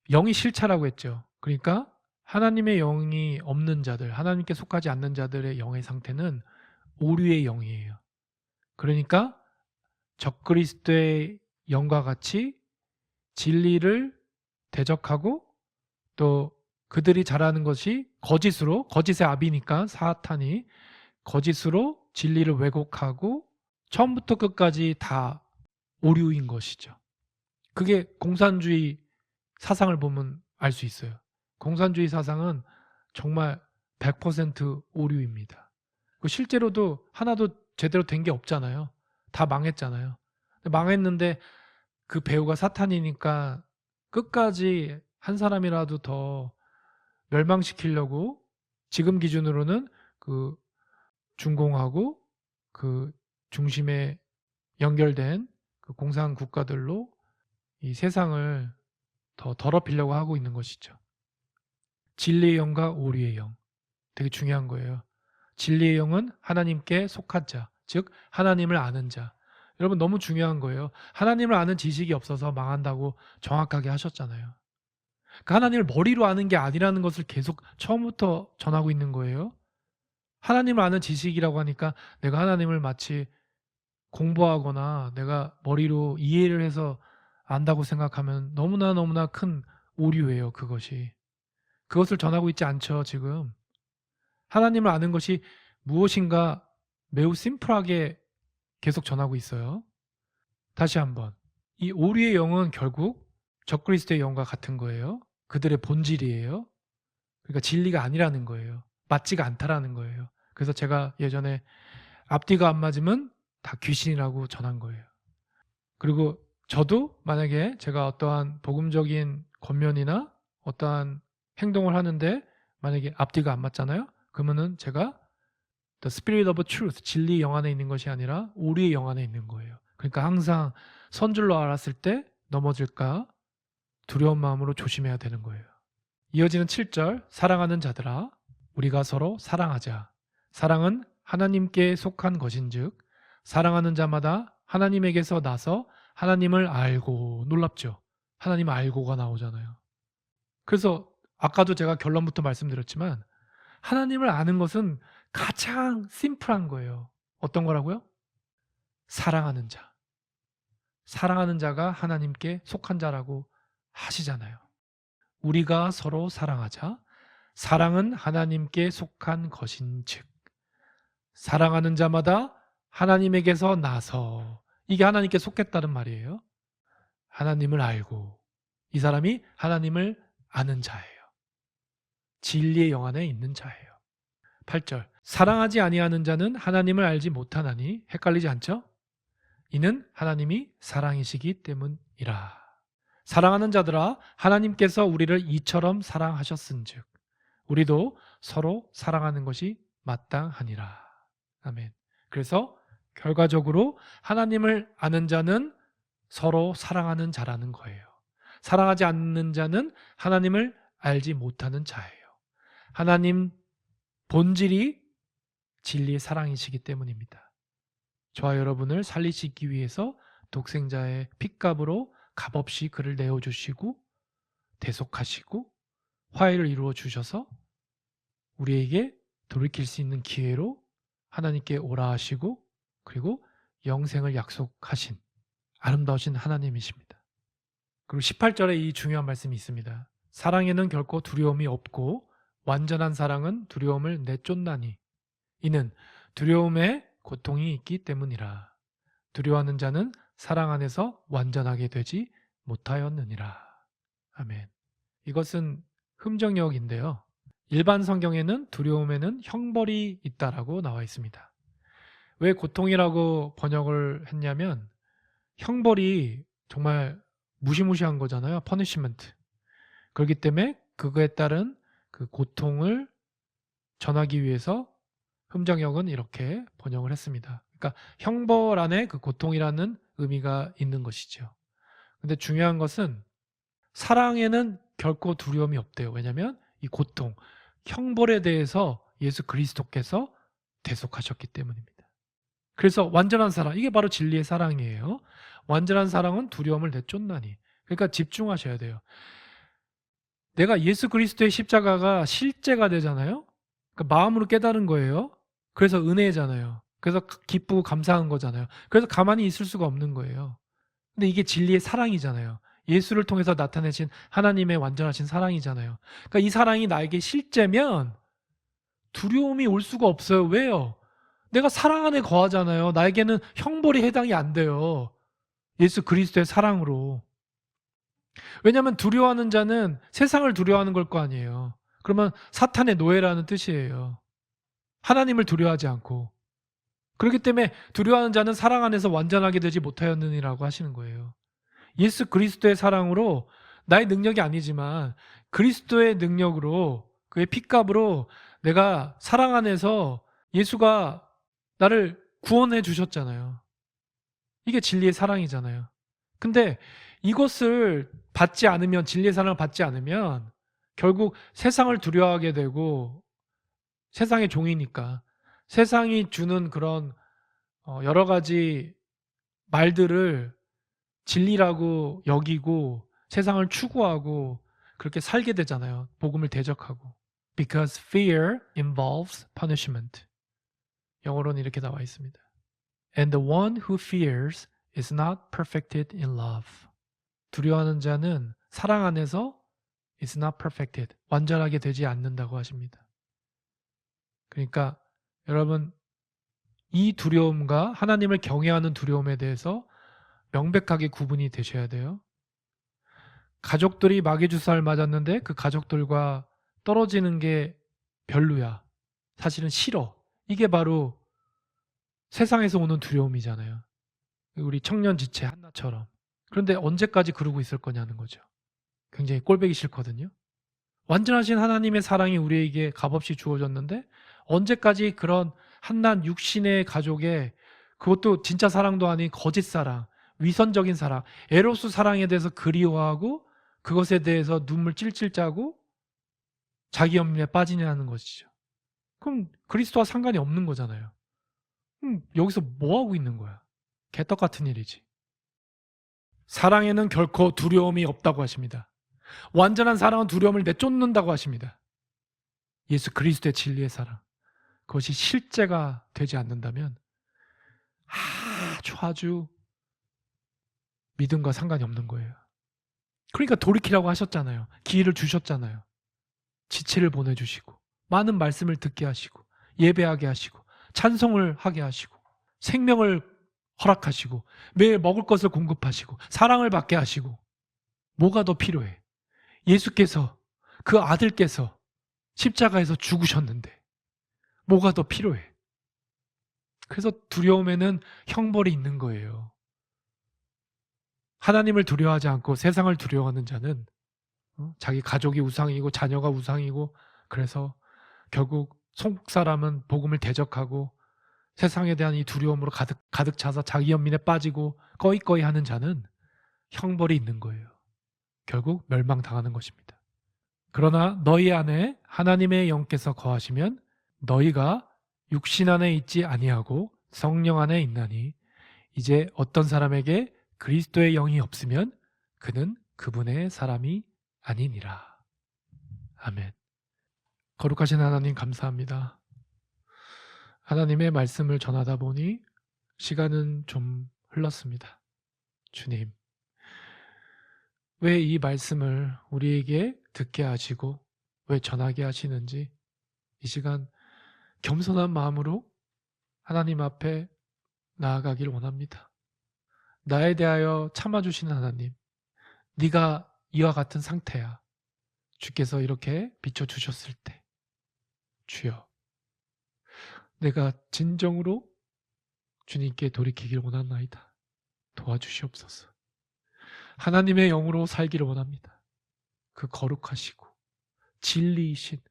영이 실체라고 했죠. 그러니까 하나님의 영이 없는 자들, 하나님께 속하지 않는 자들의 영의 상태는 오류의 영이에요. 그러니까 적그리스도의 영과 같이 진리를 대적하고 또 그들이 잘하는 것이 거짓으로, 거짓의 아비니까 사탄이 거짓으로 진리를 왜곡하고 처음부터 끝까지 다 오류인 것이죠. 그게 공산주의 사상을 보면 알 수 있어요. 공산주의 사상은 정말 100% 오류입니다. 실제로도 하나도 제대로 된 게 없잖아요. 다 망했잖아요. 망했는데 그 배우가 사탄이니까 끝까지 한 사람이라도 더 멸망시키려고 지금 기준으로는 그 중공하고 그 중심에 연결된 그 공산 국가들로 이 세상을 더 더럽히려고 하고 있는 것이죠. 진리의 영과 오리의 영. 되게 중요한 거예요. 진리의 영은 하나님께 속한 자, 즉 하나님을 아는 자. 여러분 너무 중요한 거예요. 하나님을 아는 지식이 없어서 망한다고 정확하게 하셨잖아요. 그 하나님을 머리로 아는 게 아니라는 것을 계속 처음부터 전하고 있는 거예요. 하나님을 아는 지식이라고 하니까 내가 하나님을 마치 공부하거나 내가 머리로 이해를 해서 안다고 생각하면 너무나 큰 오류예요, 그것이. 그것을 전하고 있지 않죠, 지금. 하나님을 아는 것이 무엇인가 매우 심플하게 계속 전하고 있어요. 다시 한번. 이 오류의 영은 결국 적그리스도의 영과 같은 거예요. 그들의 본질이에요. 그러니까 진리가 아니라는 거예요. 맞지가 않다라는 거예요. 그래서 제가 예전에 앞뒤가 안 맞으면 다 귀신이라고 전한 거예요. 그리고 저도 만약에 제가 어떠한 복음적인 권면이나 어떠한 행동을 하는데 만약에 앞뒤가 안 맞잖아요. 그러면은 제가 the spirit of truth, 진리 영 안에 있는 것이 아니라 오리의 영 안에 있는 거예요. 그러니까 항상 선줄로 알았을 때 넘어질까 두려운 마음으로 조심해야 되는 거예요. 이어지는 7절, 사랑하는 자들아 우리가 서로 사랑하자. 사랑은 하나님께 속한 것인즉 사랑하는 자마다 하나님에게서 나서 하나님을 알고. 놀랍죠? 하나님 알고가 나오잖아요. 그래서 아까도 제가 결론부터 말씀드렸지만 하나님을 아는 것은 가장 심플한 거예요. 어떤 거라고요? 사랑하는 자. 사랑하는 자가 하나님께 속한 자라고 하시잖아요. 우리가 서로 사랑하자. 사랑은 하나님께 속한 것인즉 사랑하는 자마다 하나님에게서 나서, 이게 하나님께 속했다는 말이에요. 하나님을 알고, 이 사람이 하나님을 아는 자예요. 진리의 영 안에 있는 자예요. 8절, 사랑하지 아니하는 자는 하나님을 알지 못하나니. 헷갈리지 않죠? 이는 하나님이 사랑이시기 때문이라. 사랑하는 자들아 하나님께서 우리를 이처럼 사랑하셨은즉 우리도 서로 사랑하는 것이 마땅하니라. 아멘. 그래서 결과적으로 하나님을 아는 자는 서로 사랑하는 자라는 거예요. 사랑하지 않는 자는 하나님을 알지 못하는 자예요. 하나님 본질이 진리의 사랑이시기 때문입니다. 저와 여러분을 살리시기 위해서 독생자의 핏값으로 값없이 그를 내어주시고 대속하시고 화해를 이루어 주셔서 우리에게 돌이킬 수 있는 기회로 하나님께 오라 하시고 그리고 영생을 약속하신 아름다우신 하나님이십니다. 그리고 18절에 이 중요한 말씀이 있습니다. 사랑에는 결코 두려움이 없고 완전한 사랑은 두려움을 내쫓나니 이는 두려움에 고통이 있기 때문이라. 두려워하는 자는 사랑 안에서 완전하게 되지 못하였느니라. 아멘. 이것은 흠정역인데요. 일반 성경에는 두려움에는 형벌이 있다라고 나와 있습니다. 왜 고통이라고 번역을 했냐면 형벌이 정말 무시무시한 거잖아요. 퍼니시먼트. 그렇기 때문에 그거에 따른 그 고통을 전하기 위해서 흠정역은 이렇게 번역을 했습니다. 그러니까 형벌 안에 그 고통이라는 의미가 있는 것이죠. 근데 중요한 것은 사랑에는 결코 두려움이 없대요. 왜냐하면 이 고통, 형벌에 대해서 예수 그리스도께서 대속하셨기 때문입니다. 그래서 완전한 사랑, 이게 바로 진리의 사랑이에요. 완전한 사랑은 두려움을 내쫓나니. 그러니까 집중하셔야 돼요. 내가 예수 그리스도의 십자가가 실제가 되잖아요. 그러니까 마음으로 깨달은 거예요. 그래서 은혜잖아요. 그래서 기쁘고 감사한 거잖아요. 그래서 가만히 있을 수가 없는 거예요. 근데 이게 진리의 사랑이잖아요. 예수를 통해서 나타내신 하나님의 완전하신 사랑이잖아요. 그러니까 이 사랑이 나에게 실제면 두려움이 올 수가 없어요. 왜요? 내가 사랑 안에 거하잖아요. 나에게는 형벌이 해당이 안 돼요. 예수 그리스도의 사랑으로. 왜냐하면 두려워하는 자는 세상을 두려워하는 걸 거 아니에요. 그러면 사탄의 노예라는 뜻이에요. 하나님을 두려워하지 않고. 그렇기 때문에 두려워하는 자는 사랑 안에서 완전하게 되지 못하였느니라고 하시는 거예요. 예수 그리스도의 사랑으로 나의 능력이 아니지만 그리스도의 능력으로 그의 핏값으로 내가 사랑 안에서 예수가 나를 구원해 주셨잖아요. 이게 진리의 사랑이잖아요. 근데 이것을 받지 않으면, 진리의 사랑을 받지 않으면 결국 세상을 두려워하게 되고, 세상의 종이니까 세상이 주는 그런 여러 가지 말들을 진리라고 여기고 세상을 추구하고 그렇게 살게 되잖아요. 복음을 대적하고. Because fear involves punishment. 영어로는 이렇게 나와 있습니다. And the one who fears is not perfected in love. 두려워하는 자는 사랑 안에서 is not perfected. 완전하게 되지 않는다고 하십니다. 그러니까 여러분, 이 두려움과 하나님을 경외하는 두려움에 대해서 명백하게 구분이 되셔야 돼요. 가족들이 마귀 주사를 맞았는데 그 가족들과 떨어지는 게 별로야. 사실은 싫어. 이게 바로 세상에서 오는 두려움이잖아요. 우리 청년 지체 한나처럼. 그런데 언제까지 그러고 있을 거냐는 거죠. 굉장히 꼴보기 싫거든요. 완전하신 하나님의 사랑이 우리에게 값없이 주어졌는데 언제까지 그런 한낱 육신의 가족에, 그것도 진짜 사랑도 아닌 거짓 사랑, 위선적인 사랑, 에로스 사랑에 대해서 그리워하고 그것에 대해서 눈물 찔찔 짜고 자기 연민에 빠지냐는 것이죠. 그럼 그리스도와 상관이 없는 거잖아요. 그럼 여기서 뭐 하고 있는 거야? 개떡 같은 일이지. 사랑에는 결코 두려움이 없다고 하십니다. 완전한 사랑은 두려움을 내쫓는다고 하십니다. 예수 그리스도의 진리의 사랑, 그것이 실제가 되지 않는다면 아주 믿음과 상관이 없는 거예요. 그러니까 돌이키라고 하셨잖아요. 기회를 주셨잖아요. 지체를 보내주시고 많은 말씀을 듣게 하시고 예배하게 하시고 찬송을 하게 하시고 생명을 허락하시고 매일 먹을 것을 공급하시고 사랑을 받게 하시고. 뭐가 더 필요해? 예수께서, 그 아들께서 십자가에서 죽으셨는데 뭐가 더 필요해? 그래서 두려움에는 형벌이 있는 거예요. 하나님을 두려워하지 않고 세상을 두려워하는 자는 자기 가족이 우상이고 자녀가 우상이고, 그래서 결국 속국 사람은 복음을 대적하고 세상에 대한 이 두려움으로 가득 차서 자기 연민에 빠지고 꺼이꺼이 하는 자는 형벌이 있는 거예요. 결국 멸망당하는 것입니다. 그러나 너희 안에 하나님의 영께서 거하시면 너희가 육신 안에 있지 아니하고 성령 안에 있나니 이제 어떤 사람에게 그리스도의 영이 없으면 그는 그분의 사람이 아니니라. 아멘. 거룩하신 하나님 감사합니다. 하나님의 말씀을 전하다 보니 시간은 좀 흘렀습니다. 주님, 왜 이 말씀을 우리에게 듣게 하시고 왜 전하게 하시는지 이 시간 겸손한 마음으로 하나님 앞에 나아가길 원합니다. 나에 대하여 참아주시는 하나님, 네가 이와 같은 상태야. 주께서 이렇게 비춰주셨을 때 주여, 내가 진정으로 주님께 돌이키길 원하나이다. 도와주시옵소서. 하나님의 영으로 살기를 원합니다. 그 거룩하시고 진리이신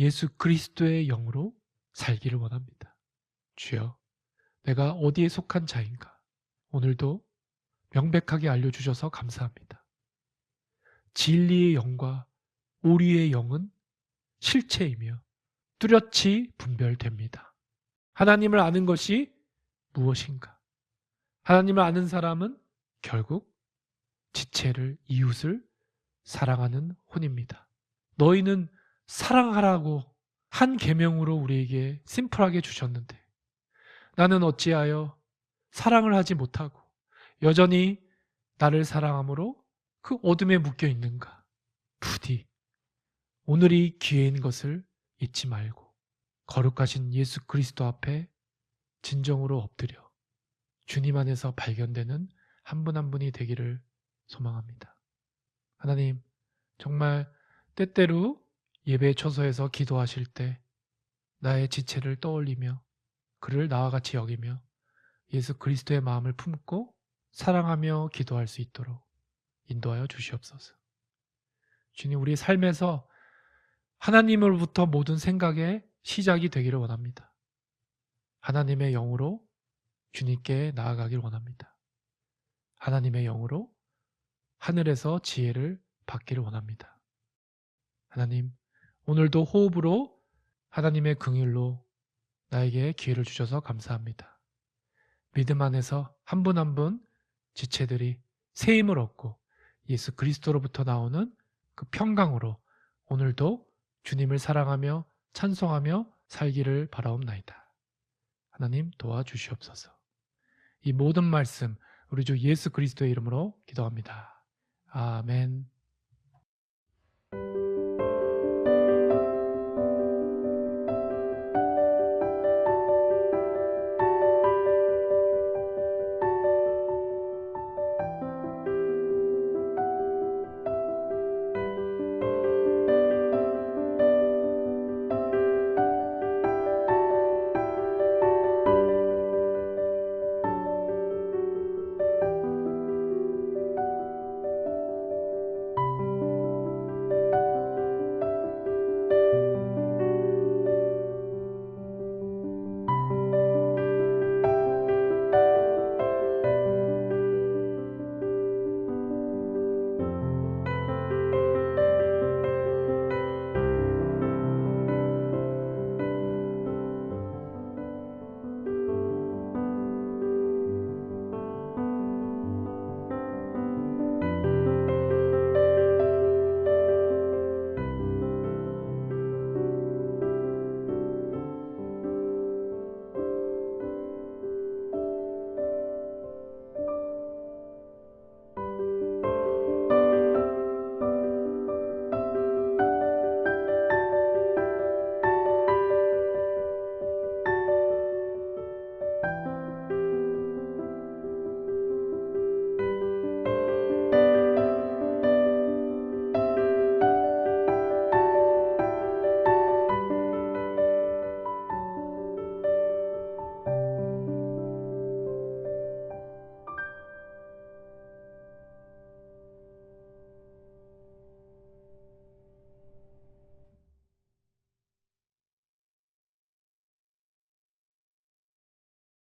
예수 그리스도의 영으로 살기를 원합니다. 주여, 내가 어디에 속한 자인가 오늘도 명백하게 알려주셔서 감사합니다. 진리의 영과 오리의 영은 실체이며 뚜렷이 분별됩니다. 하나님을 아는 것이 무엇인가? 하나님을 아는 사람은 결국 지체를, 이웃을 사랑하는 혼입니다. 너희는 사랑하라고 한 계명으로 우리에게 심플하게 주셨는데 나는 어찌하여 사랑을 하지 못하고 여전히 나를 사랑함으로 그 어둠에 묶여 있는가? 부디 오늘이 기회인 것을 잊지 말고 거룩하신 예수 그리스도 앞에 진정으로 엎드려 주님 안에서 발견되는 한 분 한 분이 되기를 소망합니다. 하나님, 정말 때때로 예배 처소에서 기도하실 때 나의 지체를 떠올리며 그를 나와 같이 여기며 예수 그리스도의 마음을 품고 사랑하며 기도할 수 있도록 인도하여 주시옵소서. 주님, 우리 삶에서 하나님으로부터 모든 생각의 시작이 되기를 원합니다. 하나님의 영으로 주님께 나아가길 원합니다. 하나님의 영으로 하늘에서 지혜를 받기를 원합니다. 하나님, 오늘도 호흡으로 하나님의 긍휼로 나에게 기회를 주셔서 감사합니다. 믿음 안에서 한 분 한 분 지체들이 새 힘을 얻고 예수 그리스도로부터 나오는 그 평강으로 오늘도 주님을 사랑하며 찬송하며 살기를 바라옵나이다. 하나님 도와주시옵소서. 이 모든 말씀 우리 주 예수 그리스도의 이름으로 기도합니다. 아멘.